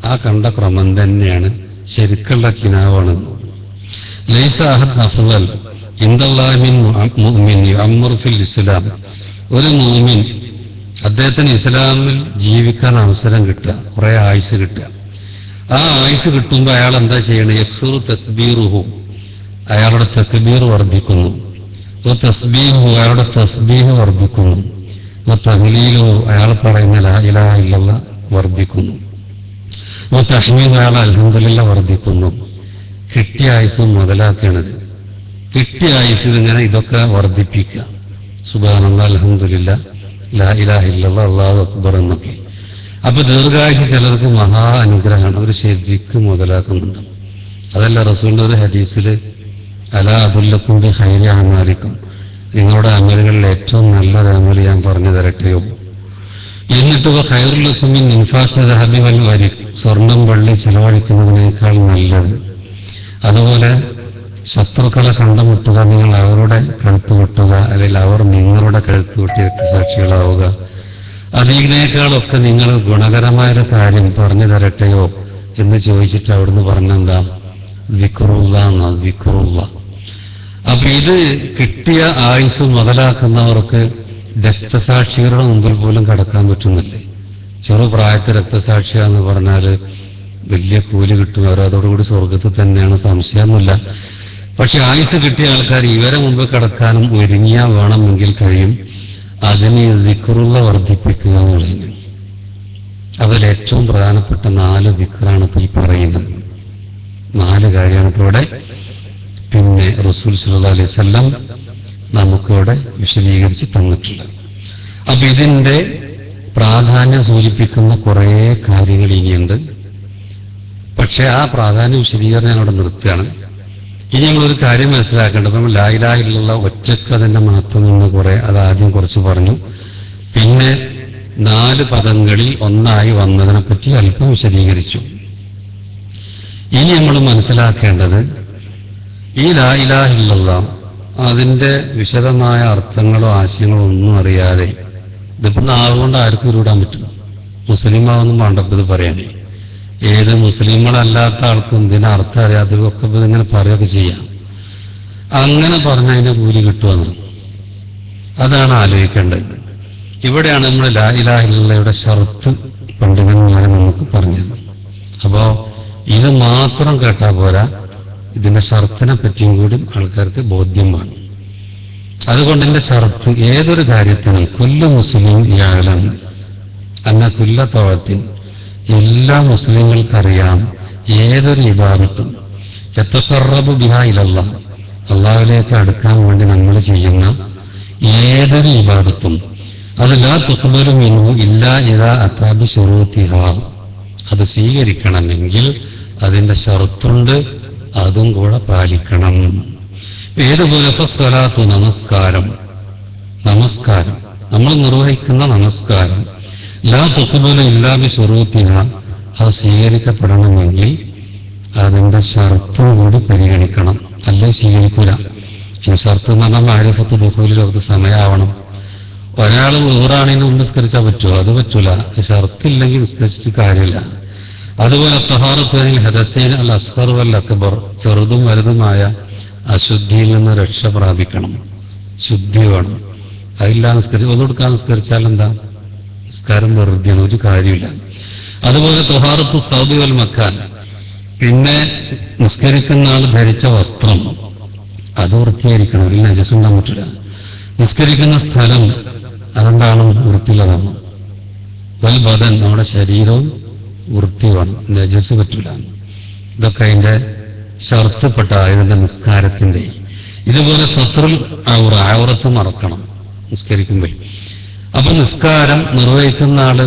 ആ കണ്ട ക്രമം തന്നെയാണ്, ശരിക്കുള്ള കിനാവാണെന്ന്. ലൈസ അഹദ് അഫ്ളൽ ഇൻദല്ലാഹി മിൻ മുഅ്മിൻ യുഅമ്മറു ഫിൽ ഇസ്ലാം. ഒരു മുഅ്മിൻ, അദ്ദേഹത്തിന് ഇസ്ലാമിൽ ജീവിക്കാൻ അവസരം കിട്ടുക, കുറെ ആയുസ് കിട്ടുക. ആ ആയുസ് കിട്ടുമ്പോൾ അയാൾ എന്താ ചെയ്യണത്? യക്സുറു തക്ബീറുഹു, അയാളുടെ തക്ബീർ വർദ്ധിക്കുന്നു. തസ്ബീഹു, അയാളുടെ തസ്ബീഹ് വർദ്ധിക്കുന്നു. തഹ്ലീലുഹു, അയാൾ പറയുന്ന ലാ ഇലാഹ ഇല്ലല്ലാഹ് വർദ്ധിക്കുന്നു. തഹ്മീദ്, അയാൾ അൽഹംദുലില്ലാഹ് വർദ്ധിക്കുന്നു. കിട്ടിയ ആയുസ് മുതലാക്കണത്. കിട്ടിയ ആയുസ് ഇങ്ങനെ ഇതൊക്കെ വർദ്ധിപ്പിക്കുക. സുബ്ഹാനല്ലാഹ്, അൽഹംദുലില്ലാഹ്, ലാ ഇലാഹ ഇല്ലല്ലാഹ്, അല്ലാഹു അക്ബർ എന്നൊക്കെ. അപ്പൊ ദീർഘായുസ് ചിലർക്ക് മഹാ അനുഗ്രഹമാണ്, അവർ ശരിക്കും മുതലാക്കുന്നുണ്ട്. അതല്ല റസൂലിന്റെ ഒരു ഹദീസിൽ, അലാ അദുല്ലക്കും ബി ഖൈരി അഅമാലിക്കും, നിങ്ങളുടെ അമലുകളിൽ ഏറ്റവും നല്ലൊരു അമൽ ഞാൻ പറഞ്ഞു തരട്ടെയോ? എന്നിട്ട് ഖൈറുൽ ലക്കും മിൻ ഇൻഫാഖി ദഹബി വൽ വരിക്, സ്വർണം വെള്ളി ചെലവഴിക്കുന്നതിനേക്കാൾ നല്ലത്. അതുപോലെ ശത്രുക്കളെ കണ്ടുമുട്ടുക, നിങ്ങൾ അവരുടെ കഴുത്ത് വെട്ടുക, അല്ലെങ്കിൽ അവർ നിങ്ങളുടെ കഴുത്ത് വെട്ടി രക്തസാക്ഷികളാവുക, അതിനേക്കാളൊക്കെ നിങ്ങൾ ഗുണകരമായൊരു കാര്യം പറഞ്ഞു തരട്ടെയോ എന്ന് ചോദിച്ചിട്ട് അവിടുന്ന് പറഞ്ഞെന്താ? ദിക്റുള്ള എന്നാ, ദിക്റുള്ള. അപ്പൊ ഇത് കിട്ടിയ ആയുസ് മുതലാക്കുന്നവർക്ക് രക്തസാക്ഷികളുടെ മുമ്പിൽ പോലും കടക്കാൻ പറ്റുന്നില്ലേ? ചെറുപ്രായത്തിൽ രക്തസാക്ഷിയാന്ന് പറഞ്ഞാൽ വലിയ കൂലി കിട്ടും, അവരതോടുകൂടി സ്വർഗത്തിൽ തന്നെയാണ്, സംശയമൊന്നുമില്ല. പക്ഷെ ആയുസ് കിട്ടിയ ആൾക്കാർ ഇവരെ മുമ്പ് കടക്കാനും ഒരുങ്ങിയാ വേണമെങ്കിൽ കഴിയും. അതിന് ദിക്റുള്ള വർദ്ധിപ്പിക്കുക എന്നുള്ളതിന് അതിലേറ്റവും പ്രധാനപ്പെട്ട 4 ദിക്റാണ് ഇപ്പോൾ ഈ പറയുന്നത്. 4 കാര്യമാണ് ഇപ്പോൾ ഇവിടെ പിന്നെ റസൂൽ സല്ലല്ലാഹു അലൈഹി വസല്ലം നമുക്കിവിടെ വിശദീകരിച്ച് തന്നിട്ടുണ്ട്. അപ്പൊ ഇതിന്റെ പ്രാധാന്യം സൂചിപ്പിക്കുന്ന കുറേ കാര്യങ്ങൾ ഇനിയുണ്ട്. പക്ഷെ ആ പ്രാധാന്യ വിശദീകരണം ഞാൻ അവിടെ നിർത്തുകയാണ്. ഇനി നമ്മളൊരു കാര്യം മനസ്സിലാക്കേണ്ടത്, നമ്മൾ ലാ ഇലാഹ ഇല്ലല്ലാഹ് ഒറ്റക്ക് അതിന്റെ മഹത്വം എന്ന് കുറെ അതാദ്യം കുറച്ച് പറഞ്ഞു. പിന്നെ 4 പദങ്ങളിൽ ഒന്നായി വന്നതിനെ പറ്റി അല്പം വിശദീകരിച്ചു. ഇനി നമ്മൾ മനസ്സിലാക്കേണ്ടത്, ഈ ലാ ഇലാഹ ഇല്ലല്ലാഹ് അതിന്റെ വിശദമായ അർത്ഥങ്ങളോ ആശയങ്ങളോ ഒന്നും അറിയാതെ ഇതിപ്പോ നാവുകൊണ്ട് ആർക്കും ഉരുവിടാൻ പറ്റും. മുസ്ലിമാവൊന്നും വേണ്ടപ്പോ ഇത് പറയാനേ. ഏത് മുസ്ലിങ്ങളല്ലാത്ത ആൾക്കും ഇതിന് അർത്ഥം അറിയാത്തവർക്കൊക്കെ ഇതിങ്ങനെ പറയുകയൊക്കെ ചെയ്യാം. അങ്ങനെ പറഞ്ഞതിന് കൂലി കിട്ടുമെന്ന് അതാണ് ആലോചിക്കേണ്ടത്. ഇവിടെയാണ് നമ്മൾ ലാ ഇലാഹ ഇല്ലല്ലയുടെ ഷർത്ത് പണ്ഡിതന്മാരെ നമുക്ക് പറഞ്ഞത്. അപ്പോ ഇത് മാത്രം കേട്ടാൽ പോരാ, ഇതിന്റെ ഷർത്തിനെ പറ്റിയും കൂടി ആൾക്കാർക്ക് ബോധ്യം വേണം. അതുകൊണ്ട് എന്റെ ഷർത്ത് ഏതൊരു കാര്യത്തിനും കുല്ലു മുസ്ലിം യാലം എന്ന കുല്ലത്തോളത്തിൽ എല്ലാ മുസ്ലിങ്ങൾക്കറിയാം ഏതൊരു ഇബാദത്തും യതഖറബു ബിഹാ ഇലല്ലാഹ് അള്ളാഹുവിലേക്ക് അടുക്കാൻ വേണ്ടി നമ്മൾ ചെയ്യുന്ന ഏതൊരു ഇബാദത്തും അത് ലാ തുഖ്ബലു മിൻഹു ഇല്ലാ ഇദാ അതാ ബിശുറൂതിഹാ, അത് സ്വീകരിക്കണമെങ്കിൽ അതിന്റെ ഷർത്തുണ്ട്, അതും കൂടെ പാലിക്കണം. ഏതുപോലെ സ്വലാത്തു നമസ്കാരം നമ്മൾ നിർവഹിക്കുന്ന നമസ്കാരം ലാ തുഖ്ബലു ഇല്ലാ ബിശുറൂതിഹാ, അത് സ്വീകരിക്കപ്പെടണമെങ്കിൽ അതിന്റെ ഷർത്തും കൂടി പരിഗണിക്കണം, അല്ലേ സ്വീകരിക്കൂല. ഈ ഷർത്ത് എന്ന് പറഞ്ഞാൽ മാരിഫത്ത് ദുഖൂലിലൊക്കെ സമയമാവണം. ഒരാൾ നൂറാണിന് നിസ്കരിച്ചാൽ പറ്റുമോ? അത് പറ്റൂല. ഷർത്തില്ലെങ്കിൽ നിസ്കരിച്ചിട്ട് കാര്യമില്ല. അതുപോലെ തഹാറത്ത് ഹദസൈൻ അൽ അസ്ഗർ വൽ അക്ബർ, ചെറുതും വലുതുമായ അശുദ്ധിയിൽ നിന്ന് രക്ഷ പ്രാപിക്കണം, ശുദ്ധി വേണം. അതില്ല നിസ്കരിച്ച് ഒന്നെടുക്കാൻ നിസ്കരിച്ചാൽ എന്താ? നിസ്കാരം വെറുതെയാണ്, ഒരു കാര്യമില്ല. അതുപോലെ തഹാറത്തു സൗദി വൽ മക്കാൻ, പിന്നെ നിസ്കരിക്കുന്ന ആൾ ധരിച്ച വസ്ത്രം അത് വൃത്തിയായിരിക്കണം, അതിൽ നജസുണ്ടാൻ പറ്റില്ല. നിസ്കരിക്കുന്ന സ്ഥലം അതുകൊണ്ടാണ് വൃത്തിയുള്ളതാണ്. വൽ ബദൻ, നമ്മുടെ ശരീരവും വൃത്തി വേണം, നജസ് പറ്റില്ല. ഇതൊക്കെ അതിന്റെ ഷർത്തപ്പെട്ട ഇതിന്റെ നിസ്കാരത്തിന്റെ. ഇതുപോലെ സത്രുൽ ഔറത്ത് മറക്കണം നിസ്കരിക്കുമ്പോൾ. അപ്പൊ നിസ്കാരം നിർവഹിക്കുന്ന ആള്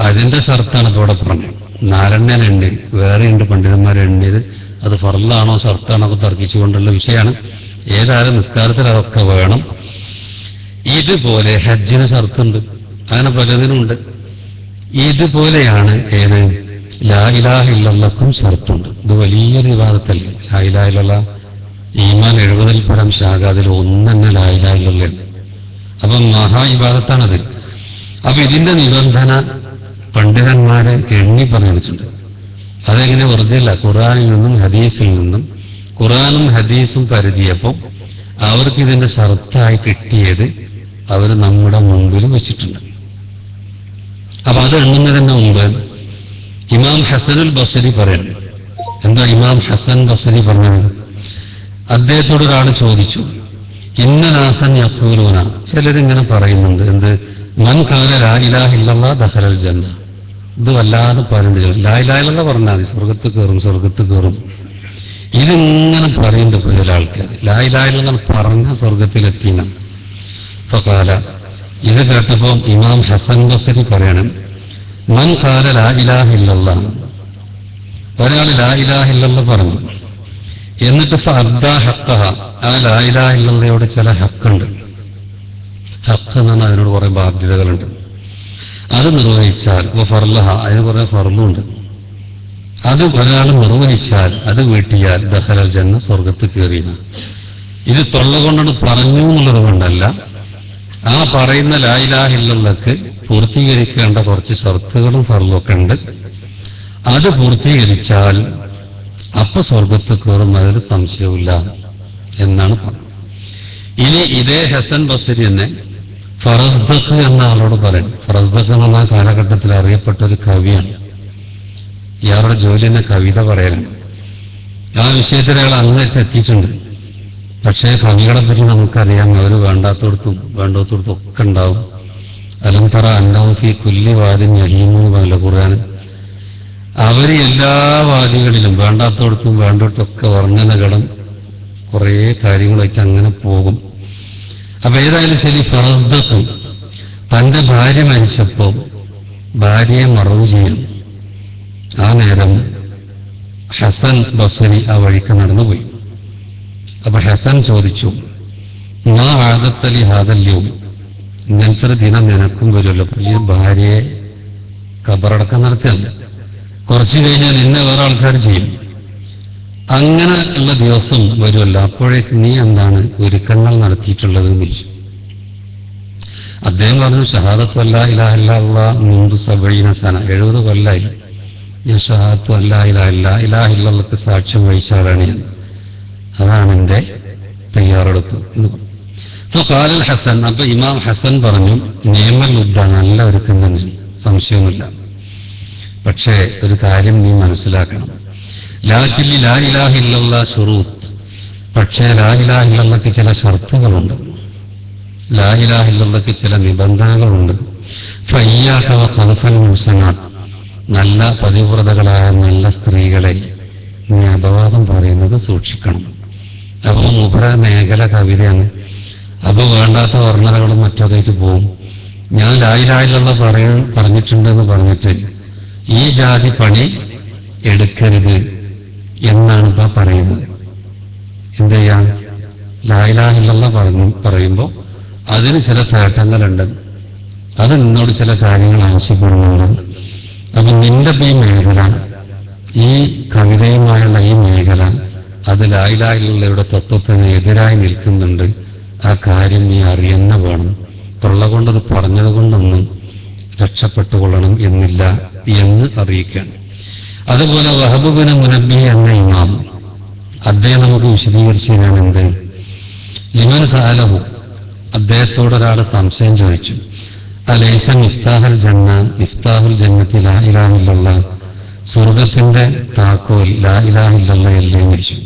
അതിന്റെ ഷർത്താണ് ഇവിടെ പറഞ്ഞത്. നാലെണ്ണൻ എണ്ണി വേറെയുണ്ട് പണ്ഡിതന്മാരെ എണ്ണിയത്, അത് ഫർളാണോ ഷർത്താണോ ഒക്കെ തർക്കിച്ചുകൊണ്ടുള്ള വിഷയമാണ്. ഏതായാലും നിസ്കാരത്തിൽ അതൊക്കെ വേണം. ഇതുപോലെ ഹജ്ജിന് ഷർത്തുണ്ട്, അങ്ങനെ പലതിനുണ്ട്. ഇതുപോലെയാണ് ഏത് ലാ ഇലാഹ ഇല്ലല്ലാഹും ഷർത്തുണ്ട്. ഇത് വലിയൊരു ഇബാദത്തല്ലേ ലാ ഇലാഹ ഇല്ലല്ലാഹ്. ഈമാൻ 70-ൽ പരം ശാഖ, അതിൽ ഒന്നെന്നെ ലാ ഇലാഹ ഇല്ലല്ലാഹ്. അപ്പം മഹാ ഇബാദത്താണത്. അപ്പൊ ഇതിന്റെ നിബന്ധന പണ്ഡിതന്മാരെ എണ്ണി പറഞ്ഞിട്ടുണ്ട്. അതെങ്ങനെ വെറുതെ അല്ല, ഖുർആനിൽ നിന്നും ഹദീസിൽ നിന്നും. ഖുർആനും ഹദീസും പരിധിയപ്പോൾ അവർക്ക് ഇതിന്റെ ഷർത്തായി കിട്ടിയത് അവർ നമ്മുടെ മുമ്പിൽ വെച്ചിട്ടുണ്ട്. അപ്പൊ അത് എണ്ണുന്നതിന് മുമ്പ് ഇമാം ഹസനുൽ ബസരി പറയുന്നു. എന്താ ഇമാം ഹസൻ ബസരി പറഞ്ഞത്? അദ്ദേഹത്തോട് ഒരാൾ ചോദിച്ചു, ഇന്ന നാസൻ യഖൂലൂന, ചിലരിങ്ങനെ പറയുന്നുണ്ട്, എന്ത് മൻ ഖാല ലാ ഇലാഹ ഇല്ലല്ലാഹ് ദഖലൽ ജന്ന. ഇത് വല്ലാതെ പറയുന്നുണ്ട്. ലാ ഇലാഹ ഇല്ലല്ലാഹ് പറഞ്ഞാൽ മതി, സ്വർഗത്ത് കയറും. ഇതിങ്ങനെ പറയുന്നുണ്ട് ചില ആൾക്കാർ. ലാ ഇലാഹ ഇല്ലല്ലാഹ് പറഞ്ഞ സ്വർഗത്തിലെത്തിന. ഫഖാല, ഇത് കേട്ടപ്പോൾ ഇമാം ഹസൻ ബസരി പറയണം, മൻ ഖാല ലാ ഇലാഹ ഇല്ലല്ലാഹ്, ഒരാൾ ലാ ഇലാഹ ഇല്ലല്ലാഹ് പറഞ്ഞു, എന്നിട്ട് ഫഅദ്ദാ ഹഖ്ഖഹ, ആ ലാ ഇലാഹ ഇല്ലല്ലാഹയോട് ചില ഹക്കുണ്ട്. ഹക്ക് എന്ന് പറഞ്ഞാൽ അതിനോട് കുറെ ബാധ്യതകളുണ്ട്. അത് നിർവഹിച്ചാൽ ഫർളഹ, അതിന് കുറെ ഫർളുണ്ട്. അത് ഒരാൾ നിർവഹിച്ചാൽ, അത് വീട്ടിയാൽ ദഖലൽ ജന്ന, സ്വർഗത്ത് കയറിയ. ഇത് തൊള്ള കൊണ്ടാണ് പറഞ്ഞു എന്നുള്ളത് കൊണ്ടല്ല, ആ പറയുന്ന ലാ ഇലാഹ ഇല്ലല്ലാഹ്ക്ക് പൂർത്തീകരിക്കേണ്ട കുറച്ച് ഷർത്തുകളും ഫർളുമൊക്കെ ഉണ്ട്. അത് പൂർത്തീകരിച്ചാൽ അപ്പൊ സ്വർഗത്ത് കയറും, അതിൽ സംശയമില്ല എന്നാണ് പറഞ്ഞത്. ഇനി ഇതേ ഹസൻ ബസരി തന്നെ ഫറസ്ദഖ് എന്ന ആളോട് പറയും. ഫറസ്ദഖ് എന്ന കാലഘട്ടത്തിൽ അറിയപ്പെട്ട ഒരു കവിയാണ്. ഇയാളുടെ ജോലി തന്നെ കവിത പറയലാണ്. ആ വിഷയത്തിൽ അയാൾ അങ്ങെത്തിയിട്ടുണ്ട്. പക്ഷേ കവികളെ പറ്റി നമുക്കറിയാം, അവർ വേണ്ടാത്തടത്തും വേണ്ടാത്തടത്തും ഒക്കെ ഉണ്ടാവും. അലം തറ അന്നഹു ഫീ കുല്ലി വാദിൻ യഹീമു എന്നുള്ള ഖുർആൻ. അവർ എല്ലാ വാദികളിലും വേണ്ടാത്തടത്തും വേണ്ടിടത്തൊക്കെ ഉറങ്ങുന്ന കടം കുറേ കാര്യങ്ങളൊക്കെ അങ്ങനെ പോകും. അപ്പൊ ഏതായാലും ശരി, ഫറസ്ദഖ് തന്റെ ഭാര്യ മരിച്ചപ്പോൾ ഭാര്യയെ മറവ് ചെയ്യും. ആ നേരം ഹസൻ ബസരി ആ വഴിക്ക് നടന്നുപോയി. അപ്പൊ ഹസൻ ചോദിച്ചു, മാ ആദത്തലി ഹാദല്യവും, ഇങ്ങനത്തെ ഒരു ദിനം നിനക്കും വരുമല്ലോ. ഈ ഭാര്യയെ ഖബറടക്കം നടത്തിയല്ല, കുറച്ചു കഴിഞ്ഞാൽ നിന്നെ വേറെ ആൾക്കാർ ചെയ്യും. അങ്ങനെ ഉള്ള ദിവസം വരുമല്ലോ, അപ്പോഴേക്ക് നീ എന്താണ് ഒരുക്കങ്ങൾ നടത്തിയിട്ടുള്ളത് എന്ന് ചോദിച്ചു. അദ്ദേഹം പറഞ്ഞു, ഷഹാദത്തു അല്ലാ ഇലാഹ ഇല്ലല്ലാഹ് മുൻദു 70 സന, 70 കൊല്ലായി ഞാൻ ഷഹാദത്തു അല്ലാ ഇലാഹ ഇല്ലല്ലാഹ് സാക്ഷ്യം വഹിച്ചാലാണ് ഞാൻ. അതാണ് എൻ്റെ തയ്യാറെടുപ്പ് എന്ന് പറഞ്ഞു. അപ്പോൾ ഖാലൽ ഹസൻ, അപ്പൊ ഇമാം ഹസൻ പറഞ്ഞു, നിയമൽ ഉദ്ദ, നല്ല ഒരുക്കം തന്നെ, സംശയമൊന്നുമില്ല. പക്ഷേ ഒരു കാര്യം നീ മനസ്സിലാക്കണം, ലാകിൻ ലാ ഇലാഹ ഇല്ലല്ലാഹ് ശുറൂത്ത്, പക്ഷേ ലാ ഇലാഹ ഇല്ലല്ലാഹ്ക്ക് ചില ഷർത്തുകളുണ്ട്, ലാ ഇലാഹ ഇല്ലല്ലാഹ്ക്ക് ചില നിബന്ധനകളുണ്ട്. ഫഇയ്യാക വഖദ്ഫൽ മുഹ്സനാത്ത്, നല്ല പതിവ്രതകളായ നല്ല സ്ത്രീകളെ നീ അപവാദം പറയുന്നത് സൂക്ഷിക്കണം. അപ്പൊ മുഖ്ര മേഖല കവിതയാണ്. അപ്പൊ വേണ്ടാത്ത വർണ്ണനകളും മറ്റൊതായിട്ട് പോവും. ഞാൻ ലാ ഇലാഹ ഇല്ലല്ലാഹ് പറഞ്ഞിട്ടുണ്ടെന്ന് പറഞ്ഞിട്ട് ഈ ജാതി പണി എടുക്കരുത് എന്നാണ് ഇപ്പൊ പറയുന്നത്. എന്ത് ചെയ്യാം? ലാ ഇലാഹ ഇല്ലല്ലാഹ് പറയുമ്പോൾ അതിന് ചില തേട്ടങ്ങളുണ്ട്, അത് നിന്നോട് ചില കാര്യങ്ങൾ ആവശ്യപ്പെടുന്നുണ്ട്. അപ്പൊ നിന്റെ ഈ മേഖല, ഈ കവിതയുമായുള്ള ഈ മേഖല, അത് ലാ ഇലാഹ ഇല്ലല്ലാഹയുടെ തത്വത്തിന് എതിരായി നിൽക്കുന്നുണ്ട്. ആ കാര്യം നീ അറിയുന്ന വേണം. തൊള്ള കൊണ്ടത് പറഞ്ഞത് കൊണ്ടൊന്നും രക്ഷപ്പെട്ടുകൊള്ളണം എന്നില്ല എന്ന് അറിയിക്കുകയാണ്. അതുപോലെ വഹബ് ബിൻ മുനബ്ബി എന്ന ഇമാം, അദ്ദേഹം നമുക്ക് വിശദീകരിച്ചു തരാൻ എന്ത്, ലിമൻ സഅലഹു, അദ്ദേഹത്തോടൊരാൾ സംശയം ചോദിച്ചു, അലൈസ മിഫ്താഹുൽ ജന്ന, മിഫ്താഹുൽ ജന്നത്തി ലാ ഇലാഹ ഇല്ലല്ലാഹ്, സ്വർഗത്തിന്റെ താക്കോൽ ലാ ഇലാഹ ഇല്ലല്ലാഹ് അല്ലേ എന്ന് ചോദിച്ചു.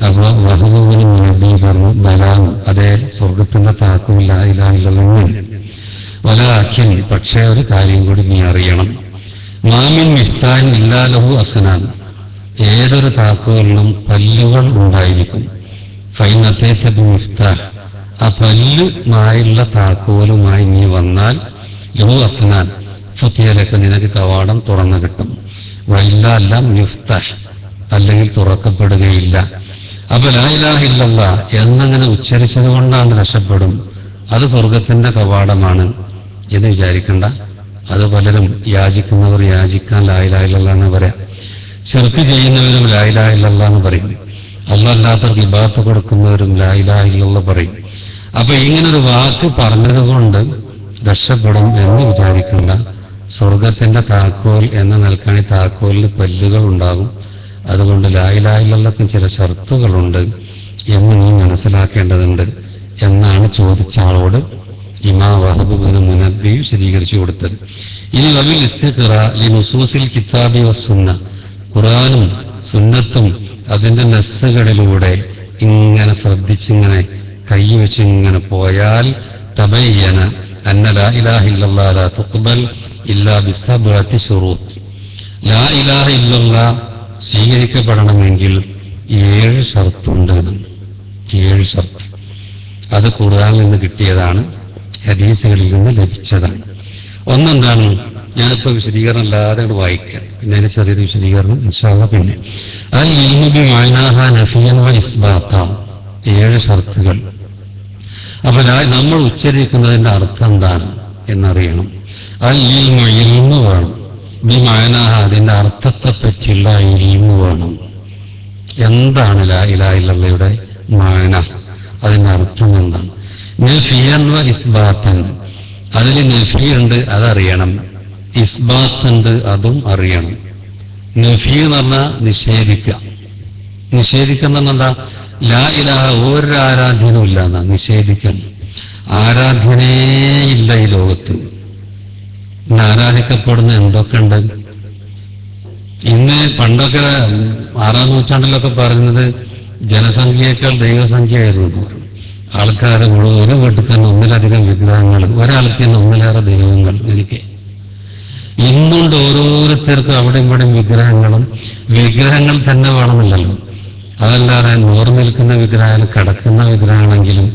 അപ്പൊ വഹബ് ബിൻ മുനബ്ബി പറഞ്ഞു, ബലാൻ, അതേ, സ്വർഗത്തിന്റെ താക്കോൽ ലാ ഇലാഹ ഇല്ലല്ലാഹ്. വലാകിൻ, പക്ഷേ ഒരു കാര്യം കൂടി നീ അറിയണം, മാമിൻ മിഫ്താഹിൻ ഇല്ലാ ലഹു അസ്നാൻ, ഏതൊരു താക്കോലിനും പല്ലുകൾ ഉണ്ടായിരിക്കും. ഫൈനത്തേറ്റ മിഫ്താഹ്, ആ പല്ലുമായുള്ള താക്കോലുമായി നീ വന്നാൽ ലഹു അസ്നാൻ, ഫുത്തിയലൊക്കെ നിനക്ക് കവാടം തുറന്നു കിട്ടും. വൈല്ല മിഫ്താഹ്, അല്ലെങ്കിൽ തുറക്കപ്പെടുകയില്ല. അപ്പൊ ലാ ഇലാഹ ഇല്ലല്ലാഹ് എന്നങ്ങനെ ഉച്ചരിച്ചത് കൊണ്ടാണ് രക്ഷപ്പെടും, അത് സ്വർഗത്തിന്റെ കവാടമാണ് എന്ന് വിചാരിക്കണ്ട. അത് പലരും യാചിക്കുന്നവർ യാചിക്കാൻ ലാ ഇലാഹ ഇല്ലല്ലാഹ് എന്ന് പറയാം, ശിർക്ക് ചെയ്യുന്നവരും ലാ ഇലാഹ ഇല്ലല്ലാഹ് എന്ന് പറയും, അല്ലാത്തവർക്ക് ഇബാദത്ത് കൊടുക്കുന്നവരും ലാ ഇലാഹ ഇല്ലല്ലാഹ് പറയും. അപ്പൊ ഇങ്ങനൊരു വാക്ക് പറഞ്ഞത് കൊണ്ട് രക്ഷപ്പെടും എന്ന് വിചാരിക്കണ്ട. സ്വർഗത്തിന്റെ താക്കോൽ എന്ന നിൽക്കാൻ ഈ താക്കോലിന് പല്ലുകൾ ഉണ്ടാകും. അതുകൊണ്ട് ലാ ഇലാഹ ഇല്ലല്ലാഹ്ക്ക് ചില ഷർത്തുകളുണ്ട് എന്ന് നീ മനസ്സിലാക്കേണ്ടതുണ്ട് എന്നാണ് ചോദിച്ച ആളോട് ഇമാം വഹബ് ബിൻ മുനബ്ബി വിശദീകരിച്ചു കൊടുത്തത്. ഇനി വബിൽ ഇസ്തിഖ്റാ ലിനുസൂസിൽ കിതാബി വസ്സുന്ന, ഖുർആനും സുന്നത്തും അതിന്റെ നസ്സുകളിലൂടെ ഇങ്ങനെ ശ്രദ്ധിച്ചിങ്ങനെ കൈവച്ച് ഇങ്ങനെ പോയാൽ തബയ്യന അന്ന ലാ ഇലാഹ ഇല്ലല്ലാഹ് ലാ തുഖ്ബൽ ഇല്ലാ ബിസബ്അത്തി ശുറൂത്ത്, ലാ ഇലാഹ ഇല്ലല്ലാഹ് സ്വീകരിക്കപ്പെടണമെങ്കിൽ 7 ഷർത്തുണ്ട്. 7 ഷർത്ത്. അത് ഖുർആനിൽ നിന്ന് കിട്ടിയതാണ്, ഹദീസുകളിൽ നിന്ന് ലഭിച്ചതാണ്. ഒന്നെന്താണ്, ഞാനിപ്പോ വിശദീകരണം അല്ലാതെ കൊണ്ട് വായിക്കാം, പിന്നെ അതിന്റെ ചെറിയൊരു വിശദീകരണം ഇൻഷാ അല്ലാഹ്. പിന്നെ അൽ ഇൽമു ബിമഅനാഹ നഫിയൻ വ ഇസ്ബാത, 7 ഷർത്തുകൾ. അപ്പൊ നമ്മൾ ഉച്ചരിക്കുന്നതിന്റെ അർത്ഥം എന്താണ് എന്നറിയണം. അൽ ഇൽമു, ഇൽമു വേണം. ബിമഅനാഹ, അതിന്റെ അർത്ഥത്തെ പറ്റിയുള്ള ഇൽമു വേണം. എന്താണ് ലാ ഇലാഹ ഇല്ലല്ലാഹയുടെ മഅന, അതിന്റെ അർത്ഥം എന്താണ്? നഫിയൻ വ ഇസ്ബാതൻ, അതിൽ നഫി ഉണ്ട്, അതറിയണം. ഇസ്ബാത്ത് ഉണ്ട്, അതും അറിയണം. നഫി എന്ന് പറഞ്ഞാൽ നിഷേധിക്കുക. നിഷേധിക്കുന്ന എന്താ? ലാ ഇലാഹ, ഒരു ആരാധ്യനും ഇല്ല എന്നാ നിഷേധിക്കണം. ആരാധ്യനേ ഇല്ല ഈ ലോകത്ത്. ഇന്ന് ആരാധിക്കപ്പെടുന്ന എന്തൊക്കെ ഉണ്ട്? ഇന്ന് പണ്ടൊക്കെ 6-ാം നൂറ്റാണ്ടിലൊക്കെ പറയുന്നത് ജനസംഖ്യയേക്കാൾ ദൈവസംഖ്യയായിരുന്നു. ആൾക്കാർ മുഴുവൻ ഒരു വീട്ടിൽ തന്നെ ഒന്നിലധികം വിഗ്രഹങ്ങൾ, ഒരാൾക്ക് തന്നെ ഒന്നിലേറെ ദൈവങ്ങൾ. എനിക്ക് ഇന്നുണ്ട് ഓരോരുത്തർക്കും അവിടെ ഇവിടെയും വിഗ്രഹങ്ങൾ തന്നെ വേണമെന്നല്ലോ. അതല്ലാതെ നൂറ് നിൽക്കുന്ന വിഗ്രഹം, കിടക്കുന്ന വിഗ്രഹമാണെങ്കിലും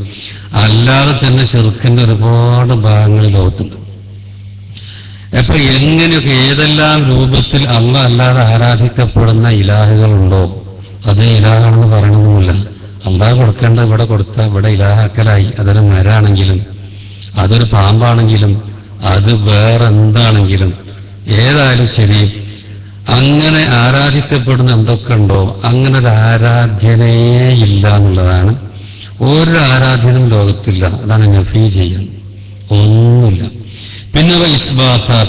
അല്ലാതെ തന്നെ ശിർക്കിന്റെ ഒരുപാട് ഭാഗങ്ങൾ ലോകത്തുണ്ട്. അപ്പൊ എങ്ങനെയൊക്കെ ഏതെല്ലാം രൂപത്തിൽ അല്ലാഹ് അല്ലാതെ ആരാധിക്കപ്പെടുന്ന ഇലാഹുകളുണ്ടോ അത് ഇലാഹാണെന്ന് പറയണമെന്നില്ല. അല്ലാഹ് കൊടുക്കേണ്ട ഇവിടെ കൊടുത്ത ഇവിടെ ഇലാഹാക്കലായി. അതൊരു മരാണെങ്കിലും അതൊരു പാമ്പാണെങ്കിലും അത് വേറെ എന്താണെങ്കിലും ഏതായാലും ശരി, അങ്ങനെ ആരാധിക്കപ്പെടുന്ന എന്തൊക്കെ ഉണ്ടോ അങ്ങനെ ഒരു ആരാധ്യനേ ഇല്ല എന്നുള്ളതാണ്. ഒരു ആരാധ്യനും ലോകത്തില്ല. അതാണ് നഫീ ചെയ്യാൻ ഒന്നുമില്ല. പിന്നെ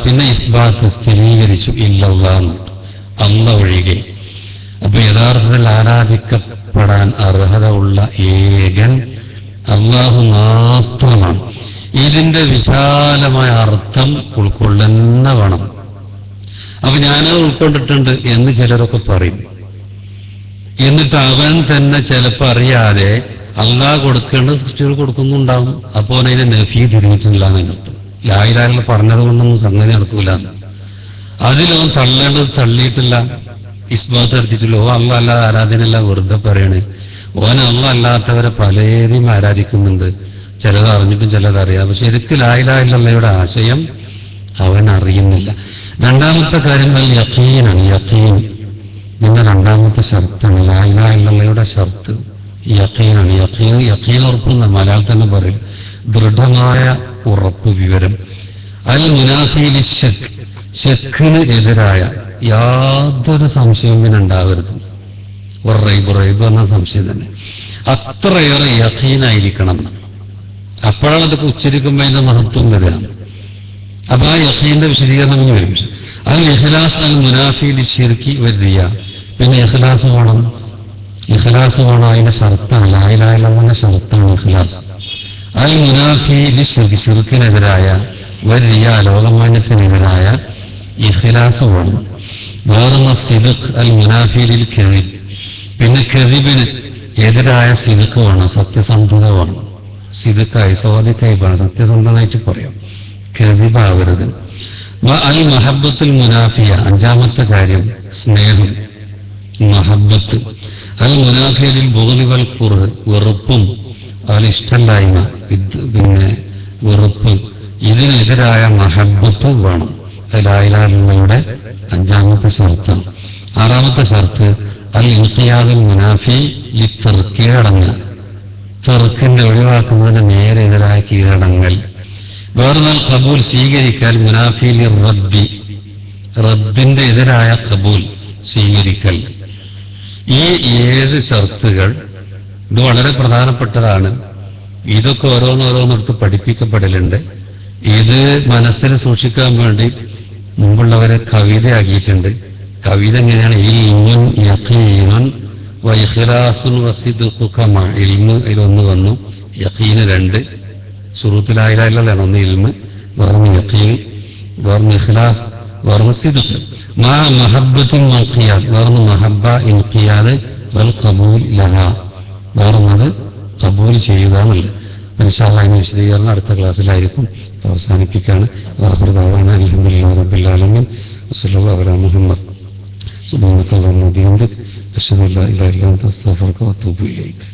പിന്നെ ഇസ്ബാത്ത് സ്ഥിരീകരിച്ചു ഇല്ലല്ലാഹ് അല്ലാഹ് ഒഴികെ. അപ്പൊ യഥാർത്ഥത്തിൽ ആരാധിക്കപ്പെടാൻ അർഹത ഉള്ള ഏകൻ അല്ലാഹു മാത്രമാണ്. ഇതിന്റെ വിശാലമായ അർത്ഥം ഉൾക്കൊള്ളുന്ന വേണം. അപ്പൊ ഞാനത് ഉൾക്കൊണ്ടിട്ടുണ്ട് എന്ന് ചിലരൊക്കെ പറയും. എന്നിട്ട് അവൻ തന്നെ ചിലപ്പോൾ അറിയാതെ അല്ലാഹ് കൊടുക്കേണ്ട സൃഷ്ടികൾ കൊടുക്കുന്നുണ്ടാവും. അപ്പോൾ അതിനെ നഫി തിരിഞ്ഞിട്ടില്ല എന്നർത്ഥം. ലാ ഇലാഹ ഇല്ലല്ലാഹ് പറഞ്ഞത് കൊണ്ടൊന്നും സംഗതി നടക്കൂല. അതിലവൻ തള്ളേണ്ടത് തള്ളിയിട്ടില്ല, ഇസ്ബാത്ത് നടത്തിയിട്ടില്ല. ഓ അല്ലാഹ് അല്ലാതെ ആരാധനയല്ല, വെറുതെ പറയണേ. ഓൻ അല്ലാഹ് അല്ലാത്തവരെ പലരെയും ആരാധിക്കുന്നുണ്ട്. ചിലത് അറിഞ്ഞിട്ടും ചിലത് അറിയാം. പക്ഷെ ശരിക്കും ലാ ഇലാഹ ഇല്ലല്ലാഹയുടെ ആശയം അവൻ അറിയുന്നില്ല. രണ്ടാമത്തെ കാര്യം യഖീനാണ്. യഖീൻ പിന്നെ രണ്ടാമത്തെ ഷർത്താണ്. ലാ ഇലാഹ ഇല്ലല്ലാഹയുടെ ഷർത്ത് യഖീനാണ്. യഖീൻ ഉറപ്പെന്ന് മലയാളം തന്നെ പറയും, ദൃഢമായ ഉറപ്പ്, വിവരം. അൽ മുനാഫിൽ ശക്ക്, ശക്കിന് എതിരായ യാതൊരു സംശയവും പിന്നെ ഉണ്ടാവരുത്. റൈബ് എന്ന സംശയം തന്നെ അത്രയേറെ യഖീനായിരിക്കണം. അപ്പോഴാണ് അതൊക്കെ ഉച്ചരിക്കുമ്പോൾ അതിന്റെ മഹത്വം വരിക. അപ്പൊ ആ യഖീന്റെ വിശദീകരണം വരും. അൽ ഇഖ്ലാസ് അൽ മുനാഫിൽ ശിർക്കി വരിയ. പിന്നെ ഇഖ്ലാസ് വേണം. ഇഖ്ലാസ് വേണം, അതിന്റെ ഷർത്താണ്. ലാ ഇലാഹ ഇല്ലല്ലാഹുവിന്റെ ഷർത്താണ് ഇഖ്ലാസ്. അൽ മുനാഫിൽ ശിർക്ക്, ശിർക്കിനെതിരായ വരിയ, ലോകമാന്യത്തിനെതിരായ ഇഖ്ലാസ് വേണം. വേറൊന്ന് സിദ്ഖ് അൽ മുനാഫിലിൽ കെദിബ്. പിന്നെ കെദിബിന് എതിരായ സിദ്ഖ് വേണം, സത്യസന്ധത വേണം. സിദ്ഖായി സ്വാദിഖായി വേണം, സത്യസന്ധനായിട്ട് പറയാം, കെദിബാവരുത്. അൽ മഹബത്തുൽ മുനാഫിയ, അഞ്ചാമത്തെ കാര്യം സ്നേഹം, മഹബത്ത്. അൽ മുനാഫിയലിൽ ബുഗ്ളി വൽ ഖുർഹ്, വെറുപ്പും അതിൽ ഇഷ്ടമില്ലായ്മ, പിന്നെ വെറുപ്പ്, ഇതിനെതിരായ മഹബത്ത് വേണം. ലാ ഇലാഹ ഇല്ലല്ലാഹയുടെ അഞ്ചാമത്തെ ഷർത്താണ്. ആറാമത്തെ ഷർത്ത് അൽ ഇൻഖിയാദുൽ മുനാഫി ഈ കീഴടങ്ങൽ, തെറുക്കിന്റെ ഒഴിവാക്കുന്നതിന് നേരെ എതിരായ കീഴടങ്ങൽ. വേറൊന്നാൽ ഖബൂൽ, സ്വീകരിക്കൽ, മുനാഫിൽ റബ്ബി, റബ്ബിന്റെ എതിരായ ഖബൂൽ, സ്വീകരിക്കൽ. ഈ 7 ഷർത്തുകൾ ഇത് വളരെ പ്രധാനപ്പെട്ടതാണ്. ഇതൊക്കെ ഓരോന്നോരോന്നെടുത്ത് പഠിപ്പിക്കപ്പെടലുണ്ട്. ഇത് മനസ്സിൽ സൂക്ഷിക്കാൻ വേണ്ടി മുമ്പുള്ളവരെ കവിതയാക്കിയിട്ടുണ്ട്. കവിത എങ്ങനെയാണ്? ഇൽമുൻ യഖീനുൻ വ ഇഖ്ലാസുൻ വസിദ്ഖുക മഅ ഇൽമ്, ഇതിലൊന്ന് വന്നു. യഖീന് 2 ശുറൂത്ത് ലാ ഇലാഹ ഇല്ലല്ലാഹ്, ഒന്ന് ഇൽമ്, വേറൊന്ന് യഖീൻ, വേറൊന്ന് ഇഖ്ലാസ്, വേറൊന്ന് സിദ്ഖ്. മാ മഹബ്ബത്തുൻ വഖിയാദ്, വേറൊന്ന് മഹബ്ബ, ഇൻഖിയാദ്, വൽ ഖബൂൽ ലഹാ, വേറൊന്നത് ഖബൂൽ ചെയ്യുക എന്നുള്ളത്. ഇൻഷാ അല്ലാഹ് ഇതിന്റെ വിശദീകരണം അടുത്ത ക്ലാസ്സിലായിരിക്കും. അവസാനിപ്പിക്കുകയാണ്. ആഖിറു ദഅവാന അൽഹംദുലില്ലാഹി റബ്ബിൽ ആലമീൻ. വസല്ലല്ലാഹു അലാ മുഹമ്മദ്. സുബ്ഹാനക അല്ലാഹുമ്മ വബിഹംദിക അശ്ഹദു അൻ ലാ ഇലാഹ ഇല്ല അൻത അസ്തഗ്ഫിറുക വഅതൂബു ഇലൈക്.